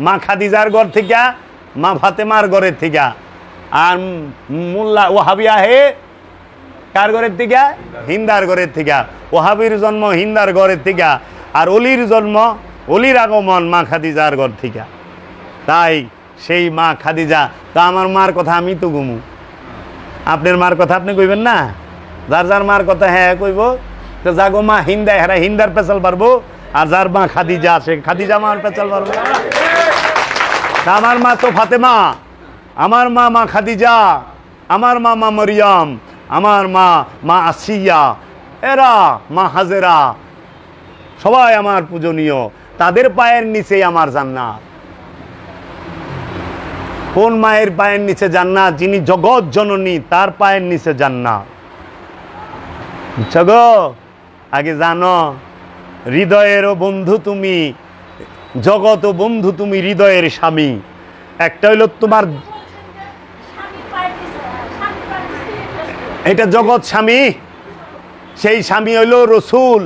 মা খাদিজার ঘর থেকে, মা ফাতেমার ঘরের থেকে। আর মোল্লা ওহাবি আহে কার ঘরের থেকে? হিন্দার ঘরের থেকে। ওহাবির জন্ম হিন্দার ঘরের থেকে, আর অলির জন্ম, অলির আগমন মা খাদিজার ঘর থেকে। তাই সেই মা খাদিজা, তা আমার মার কথা আমি তো গুমু, আপনার মার কথা আপনি কইবেন না? যার যার মার কথা হ্যাঁ কইব, তো যাগো মা হিন্দা হেরা হিন্দার পেছাল পারবো, আর যার মা খাদিজা সে খাদিজা মার পেছাল পারবো। আমার মা তো ফাতেমা, আমার মা মা খাদিজা, আমার মা মা মরিয়ম, আমার মা মা আসিয়া, এরা মা হাজেরা, সবাই আমার পূজনীয়। তাদের পায়ের নিচে আমার জান্নাত। কোন মায়ের পায়ের নিচে জান্নাত? যিনি জগৎ জননী, তার পায়ের নিচে জান্নাত। বুঝছো গো? আগে জানো, হৃদয়েরও বন্ধু তুমি, জগৎ ও বন্ধু তুমি, হৃদয়ের স্বামী। একটা হইল তোমার, এটা জগৎ স্বামী, সেই স্বামী হইল রসুল।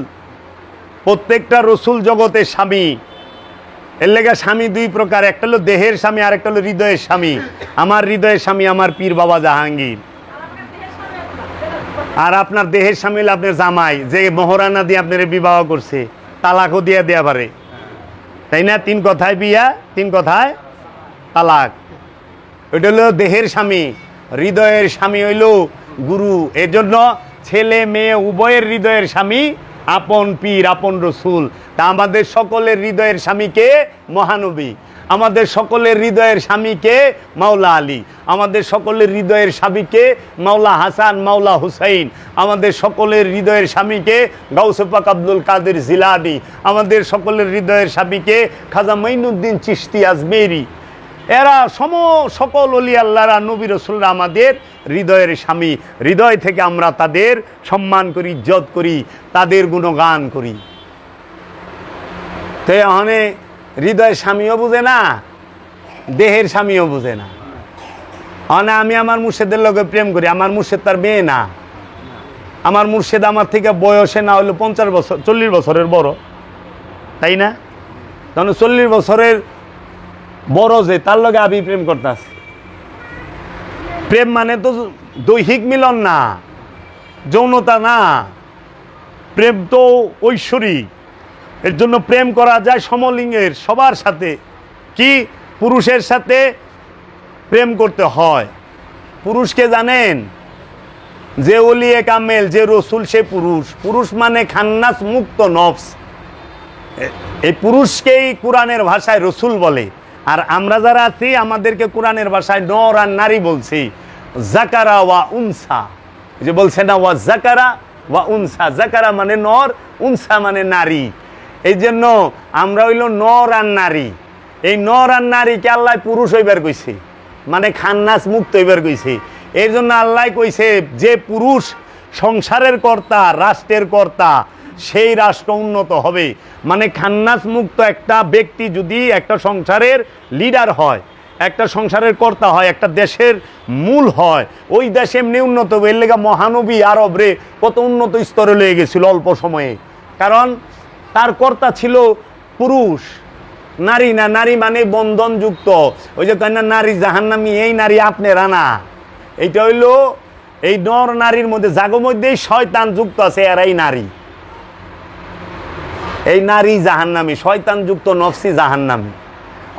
প্রত্যেকটা রসুল জগতের স্বামী। এর লেগে স্বামী দুই প্রকার, একটা হলো দেহের স্বামী, আর একটা হলো হৃদয়ের স্বামী। আমার হৃদয়ের স্বামী আমার পীর বাবা জাহাঙ্গীর। আর আপনার দেহের স্বামী হলো আপনার জামাই, যে মহারানা দিয়ে আপনার বিবাহ করছে, তালাকও দিয়ে দেয়া পারে, তাই না? 3 কথায় বিয়া, 3 কথায় তালাক। ওইটা হলো দেহের স্বামী। হৃদয়ের স্বামী হইল গুরু। এর জন্য ছেলে মেয়ে উভয়ের হৃদয়ের স্বামী আপন পীর, আপন রসুল। তা আমাদের সকলের হৃদয়ের স্বামীকে মহানবী, আমাদের সকলের হৃদয়ের স্বামীকে মাওলা আলী, আমাদের সকলের হৃদয়ের স্বামীকে মাওলা হাসান, মাওলা হুসাইন, আমাদের সকলের হৃদয়ের স্বামীকে গাউসে পাক আব্দুল কাদের জিলানী, আমাদের সকলের হৃদয়ের স্বামীকে খাজা মঈনুদ্দিন চিশতি আজমেরি। এরা সকল ওলি আল্লাহরা, নবী রসুলরা আমাদের হৃদয়ের স্বামী। হৃদয় থেকে আমরা তাদের সম্মান করি, ইজ্জত করি, তাদের গুণগান করি। তো এখানে হৃদয়ের স্বামীও বুঝে না, দেহের স্বামীও বুঝে না। মানে আমি আমার মুর্শেদের লোকে প্রেম করি, আমার মুর্শেদ তার মেয়ে না। আমার মুর্শেদ আমার থেকে বয়সে না হলো 50 বছর, 40 বছরের বড়, তাই না? তখন 40 বছরের বড় যে, তার লগে আমি প্রেম করতেছি। প্রেম মানে তো দৈহিক মিলন না, যৌনতা না, প্রেম তো ঐশ্বরিক। এর জন্য প্রেম করা যায় সমলিঙ্গের সবার সাথে। কি পুরুষের সাথে প্রেম করতে হয়। পুরুষকে জানেন? যে ওলিয়ে কামেল, যে রসুল, সে পুরুষ। পুরুষ মানে খান্নাস মুক্ত নফস। এই পুরুষকেই কোরআনের ভাষায় রসুল বলে। আর আমরা যারা আছি আমাদেরকে কোরআনের ভাষায় নর আর নারী বলছি। জাকারা ওয়া উনসা, যে বলছে না, ওয়া জাকারা ওয়া উনসা। জাকারা মানে নর, উনসা মানে নারী। এই জন্য আমরা হইল নর আর নারী। এই নর আর নারীকে আল্লাহ পুরুষ হইবার কইছে, মানে খান্নাস মুক্ত হইবার কইছে। এই জন্য আল্লাহ কইছে, যে পুরুষ সংসারের কর্তা, রাষ্ট্রের কর্তা, সেই রাষ্ট্র উন্নত হবে। মানে খান্নাস মুক্ত একটা ব্যক্তি যদি একটা সংসারের লিডার হয়, একটা সংসারের কর্তা হয়, একটা দেশের মূল হয়, ওই দেশ এমনি উন্নত হবে। এর লেগে মহানবী আরব রে কত উন্নত স্তরে লেগে গেছিল অল্প সময়ে, কারণ তার কর্তা ছিল পুরুষ, নারী না। নারী মানে বন্ধনযুক্ত। ওই যে কয় না, নারী জাহান্নামী, এই নারী আপনারা না। এইটা হইল এই নর নারীর মধ্যে, জাগো মধ্যেই শয়তান যুক্ত আছে, এরাই নারী। এই নারী জাহান্নামী, শয়তান যুক্ত নফসি জাহান্নামী।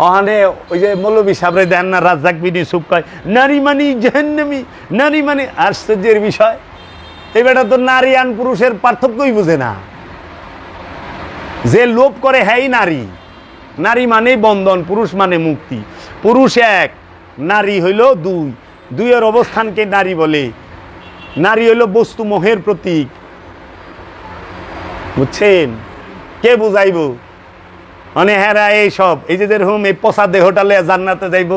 ওখানে ওই যে মৌলবী সাহেবরে দেন না, রাজ্জাক বিন ইউসুফ কয় নারী মানি জাহান্নামী, নারী মানে। আশ্চর্যের বিষয়, এই বেটা তো নারী আর পুরুষের পার্থক্যই বুঝে না। যে লোভ করে হ্যাঁ নারী। নারী মানে বন্ধন, পুরুষ মানে মুক্তি। পুরুষ এক, নারী হইল দুই। দুইয়ের অবস্থানকে নারী বলে। নারী হইল বস্তু মোহের প্রতীক। বুঝছেন? কে বুঝাইব? মানে হেরা এই সব এই যে যেরকম এই পচা দেহটালে জান্নাতে যাইব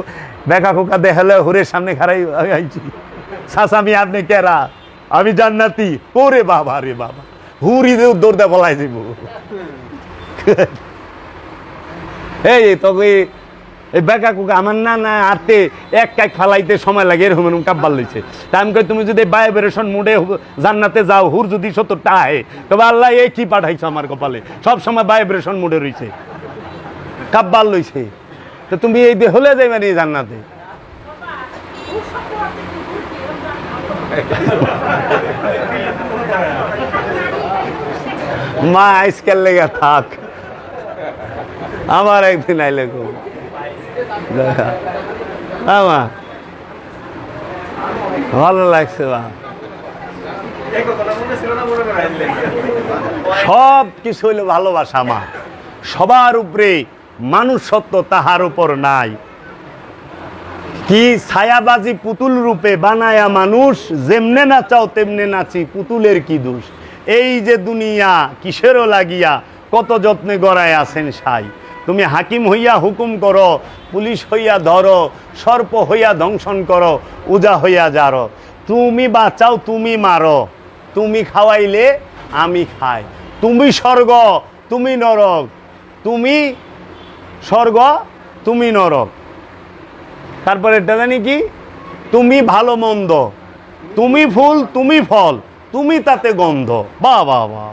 বেকা খোকা দেখালে হুরের সামনে খারাই আইছি সাসামি আপনি কেরা আমি জান্নাতি ওরে বাবা রে বাবা হুরি দৌড়দা বলাই যাব এই তবে এই বেকা কুকা আমার না না আরতে এক কাক ফালাইতে সময় লাগে এরকম এরকম কাব্বার লইছে তা আমি কই তুমি যদি ভাইব্রেশন মুডে জান্নাতে যাও হুর যদি 70টা আহে তবে আল্লাহ এই কি পাঠাইছো আমার কপালে সব সময় ভাইব্রেশন মুডে রইছে কাব্বার লইছে তো তুমি এই হলে যাইবে নি জান্নাতে মা আজকাল লেগে থাক আমার একদিন আইলে খুব আমার ভালো লাগছে বা সব কিছু হইলো ভালোবাসা মা সবার উপরে মানুষ সত্য তাহার উপর নাই কি ছায়াবাজি পুতুল রূপে বানায়া মানুষ যেমনে নাচাও তেমনে নাচি পুতুলের কি দোষ এই যে দুনিয়া কিসেরও লাগিয়া কত যত্নে গড়ায় আছেন সাই তুমি হাকিম হইয়া হুকুম করো পুলিশ হইয়া ধরো সর্প হইয়া দংশন করো উজা হইয়া যারো তুমি বাঁচাও তুমি মারো তুমি খাওয়াইলে আমি খাই তুমি স্বর্গ তুমি নরক তুমি স্বর্গ তুমি নরক তারপরে এটা জানি কি তুমি ভালো মন্দ তুমি ফুল তুমি ফল তুমি তাতে গন্ধ বাহ বাহ বাহ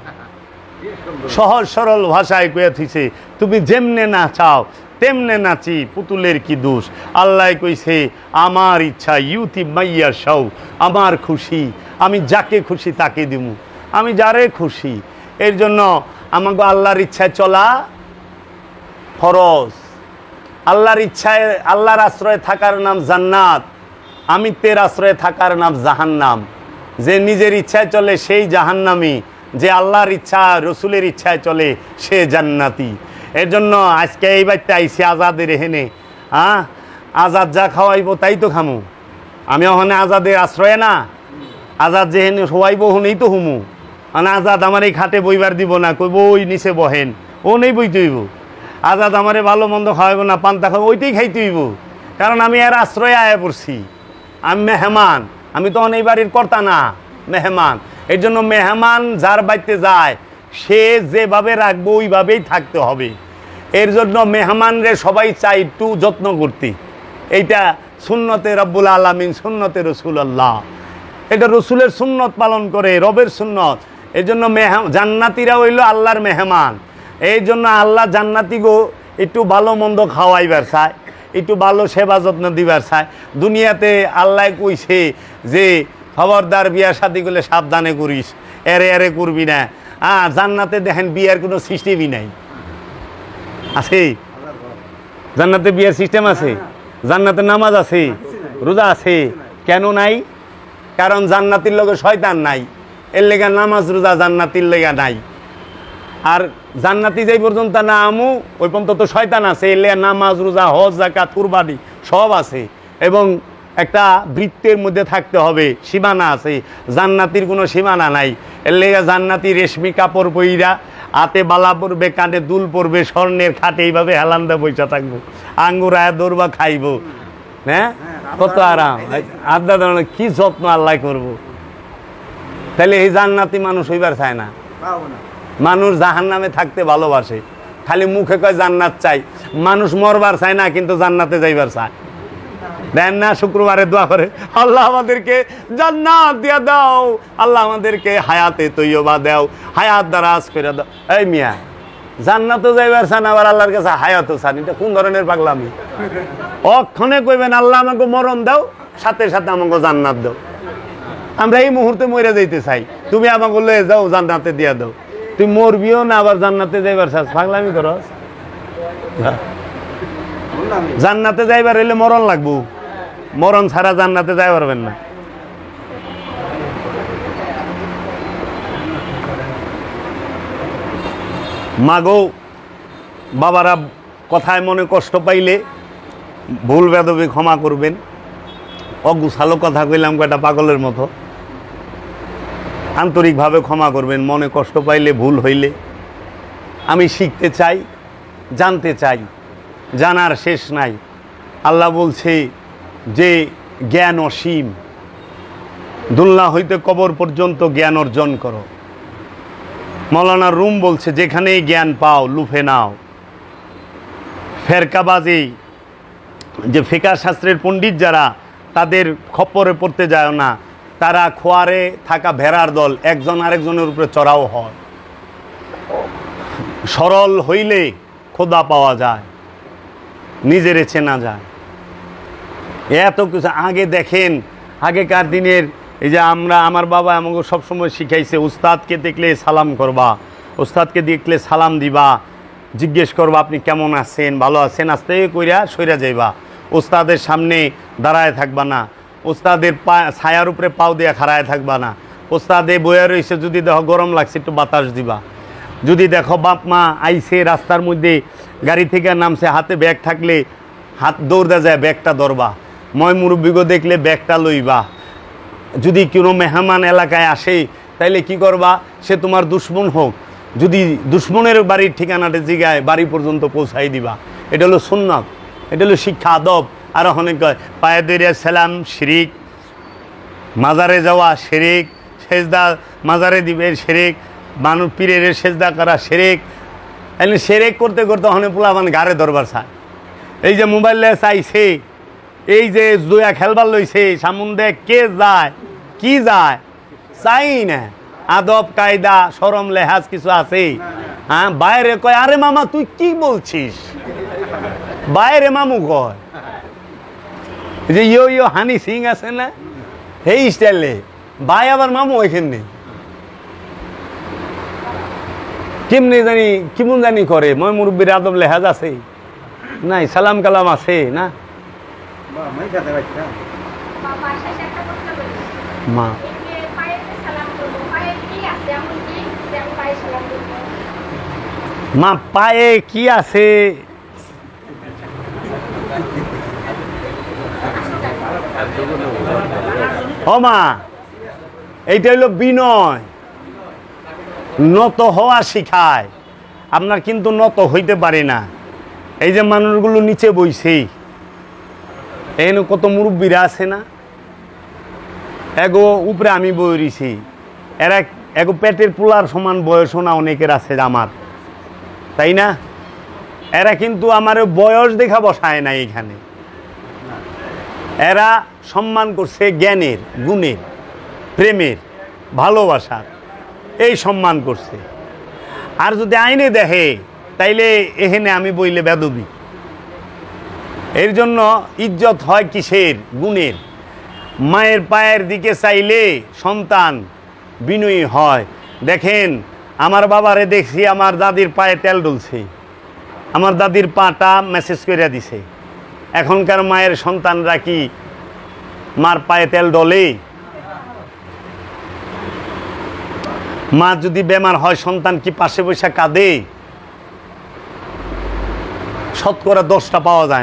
সহজ সরল ভাষায় কইয়াছে তুমি যেমনে না চাও তেমনে নাচি পুতুলের কি দোষ আল্লাহ কইছে আমার ইচ্ছা ইউতি মাইয়া সাউ আমার খুশি আমি যাকে খুশি তাকে দিমু আমি যারে খুশি এর জন্য আমাকে আল্লাহর ইচ্ছায় চলা ফরজ আল্লাহর ইচ্ছায় আল্লাহর আশ্রয়ে থাকার নাম জান্নাত আমিত্বের আশ্রয়ে থাকার নাম জাহান্নাম যে নিজের ইচ্ছায় চলে সেই জাহান্নামী যে আল্লাহর ইচ্ছা রসুলের ইচ্ছায় চলে সে জান্নাতি এর জন্য আজকে এই বাড়িতে আইসি আজাদের এহেনে আজাদ যা খাওয়াইব তাই তো খামু আমি ওখানে আজাদের আশ্রয়ে না আজাদ যেহেনে শোয়াইব হনেই তো হুমু মানে আজাদ আমার এই খাটে বইবার দিব না কইব ওই নিচে বহেন ও নেই বইতে হইব আজাদ আমারে ভালো মন্দ খাওয়াইব না পান্তা খাওয়াইব ওইটাই খাইতে হইব কারণ আমি এর আশ্রয়ে আয়া পড়ছি আমি মেহমান আমি তো এই বাড়ির কর্তা না মেহমান এর জন্য মেহমান যার বাড়িতে যায় সে যেভাবে রাখবো ওইভাবেই থাকতে হবে এর জন্য মেহমানরে সবাই চাই একটু যত্ন করতে এইটা সুন্নতে রব্বুল আলামিন সুন্নতে রসুল্লাহ এটা রসুলের সুন্নত পালন করে রবের সুন্নত এর জন্য জান্নাতিরা হইল আল্লাহর মেহমান এই জন্য আল্লাহ জান্নাতি গো একটু ভালো মন্দ খাওয়াইবার চায় একটু ভালো সেবা যত্ন দিবার চায় দুনিয়াতে আল্লাহ কইছে যে খবরদার বিয়া শাদি করলে সাবধানে করিস এরে এরে করবি না জান্নাতে দেখেন বিয়ার কোনো সিস্টেমই নাই আছে জান্নাতে বিয়ার সিস্টেম আছে জান্নাতে নামাজ আছে রোজা আছে কেন নাই কারণ জান্নাতির লগে শয়তান নাই এর লেগা নামাজ রোজা জান্নাতির লেগা নাই আর জান্নাতি যেই পর্যন্ত না আমু ওই পর্যন্ত তো শয়তান আছে এর লেগা নামাজ রোজা হজ যাকাত কুরবানি সব আছে এবং একটা বৃত্তের মধ্যে থাকতে হবে সীমানা আছে জান্নাতির কোনো সীমানা নাই এর লেগা জান্নাতি রেশমি কাপড় পইরা হাতে বালা পরবে কাঁধে দুল পরবে স্বর্ণের খাটে এইভাবে হেলান্দা বইসা থাকবো আঙ্গুর আয়া দৌড়বা খাইবো হ্যাঁ কত আরাম আড্ডা দাঁড়ানো কি যত্ন আল্লাহ করবো তাহলে এই জান্নাতি মানুষ হইবার চায় না মানুষ জাহান্নামে থাকতে ভালোবাসে খালি মুখে কয় জান্নাত চাই মানুষ মরবার চায় না কিন্তু জান্নাতে যাইবার চায় দেন না শুক্রবারে দোয়া করে আল্লাহ আমাদেরকে জান্নাত দিয়া দাও আল্লাহ আমাদেরকে হায়াতে তৈয়বা দাও হায়াত দারাজ করে দাও এই মিয়া জান্নাতও যাইবার চান আবার আল্লাহর কাছে হায়াতও চান এটা কোন ধরনের পাগলামি অক্ষণে কইবেন আল্লাহ আমাকে মরণ দাও সাথে সাথে আমাকে জান্নাত দাও আমরা এই মুহূর্তে মরে যাইতে চাই তুমি আমাকে লয়ে যাও জান্নাতে দিয়া দাও তুই মরবিও না আবার জান্নাতে যাইবার চাস পাগলামি করস জান্নাতে যাইবার হইলে মরণ লাগবো মরণ ছাড়া জান্নাতে যাই পারবেন না মাগো বাবারা কথায় মনে কষ্ট পাইলে ভুল বেদবি ক্ষমা করবেন অগুছালো কথা কইলাম কয়টা পাগলের মতো আন্তরিকভাবে ক্ষমা করবেন মনে কষ্ট পাইলে ভুল হইলে আমি শিখতে চাই জানতে চাই, জানার শেষ নাই। আল্লাহ বলছে যে জ্ঞান অসীম, দুনিয়া হইতে কবর পর্যন্ত জ্ঞান অর্জন করো। মৌলানা রুম বলছে যেখানেই জ্ঞান পাও লুফে নাও। ফেরকাবাজি যে ফিকাহ শাস্ত্রের পণ্ডিত যারা, তাদের খপ্পরে পড়তে যায় না। তারা খোয়ারে থাকা ভেড়ার দল, একজন আরেকজনের উপরে চড়াও হয়। সরল হইলে খোদা পাওয়া যায়, নিজেরে চেনা যায়। এত কিছু আগে দেখেন, আগেকার দিনের এই যে আমার বাবা আমাকে সবসময় শিখাইছে, উস্তাদকে দেখলে সালাম করবা, উস্তাদকে দেখলে সালাম দিবা, জিজ্ঞেস করবা আপনি কেমন আছেন, ভালো আছেন, আস্তে কইরা সইরা যাইবা। উস্তাদের সামনে দাঁড়ায় থাকবা না, উস্তাদের ছায়ার উপরে পাও দিয়া খাড়ায় থাকবা না। উস্তাদে বইয়া রয়েছে, যদি দেখো গরম লাগছে একটু বাতাস দিবা। যদি দেখো বাপ মা আইছে রাস্তার মধ্যে, গাড়ি থেকে নামছে, হাতে ব্যাগ থাকলে হাত দৌড়া যায় ব্যাগটা ধরবা। ময় মুরব্বীগো দেখলে ব্যাগটা লইবা। যদি কোনো মেহমান এলাকায় আসে তাইলে কি করবা, সে তোমার দুশ্মন হোক, যদি দুশ্মনের বাড়ির ঠিকানাটা জিগায় বাড়ি পর্যন্ত পৌঁছাই দিবা। এটা হলো সুন্নাত, এটা হলো শিক্ষা আদব। আর অনেক পায়ে দইরা সালাম শিরিক, মাজারে যাওয়া শিরিক, সেজদা মাজারে দিবে শিরিক, মানুষ পীরের সেজদা করা শিরিক। এনে শিরিক করতে করতে অনেক পোলাপান গাড়ে ধরবার চায়। এই যে মোবাইলে চাইছে, এই যে জুয়া খেলবার লইছে, সামুন্দে কে যায় কি যায় চাই না। আদব কায়দা শরম লেহাজ কিছু আছে? হ্যাঁ, বাইরে কয় আরে মামা তুই কি বলছিস, বাইরে মামু কয় যে ইয়ো হানি সিং আছে না, এই স্টাইলে ভাই আবার মামু এখানে কেমনি জানি কেমন জানি করে। ময় মুরব্বীর আদব লেহাজ আছে নাই, সালাম কালাম আছে না? মা মা পায়ে কি আছে? ও মা, এইটা হইল বিনয়, নত হওয়া শিখায়। আপনার কিন্তু নত হইতে পারে না। এই যে মানুষগুলো নিচে বইছে, এখানে কত মুরব্বীরা আছে না, এগো উপরে আমি বই রইছি, এরা এগো পেটের পোলার সমান বয়সও না অনেকের আছে আমার, তাই না? এরা কিন্তু আমার বয়স দেখা বসায় না এখানে। এরা সম্মান করছে জ্ঞানের, গুণের, প্রেমের, ভালোবাসার, এই সম্মান করছে। আর যদি আইনে দেখে তাইলে এখানে আমি বইলে বেদবি। এর জন্য ইজ্জত হয় কিসের? গুণের। মায়ের পায়ের দিকে চাইলে সন্তান বিনয়ী হয়। দেখেন আমার বাবারে দেখছি আমার দাদির পায়ে তেল ডলছে, আমার দাদির পাটা মেসেজ করে দিছে। এখনকার মায়ের সন্তানরা কি মার পায়ে তেল ডলে? মা যদি বেমার হয় সন্তান কি পাশে বসে কাঁদে? শতকরা 10টা পাওয়া যায়।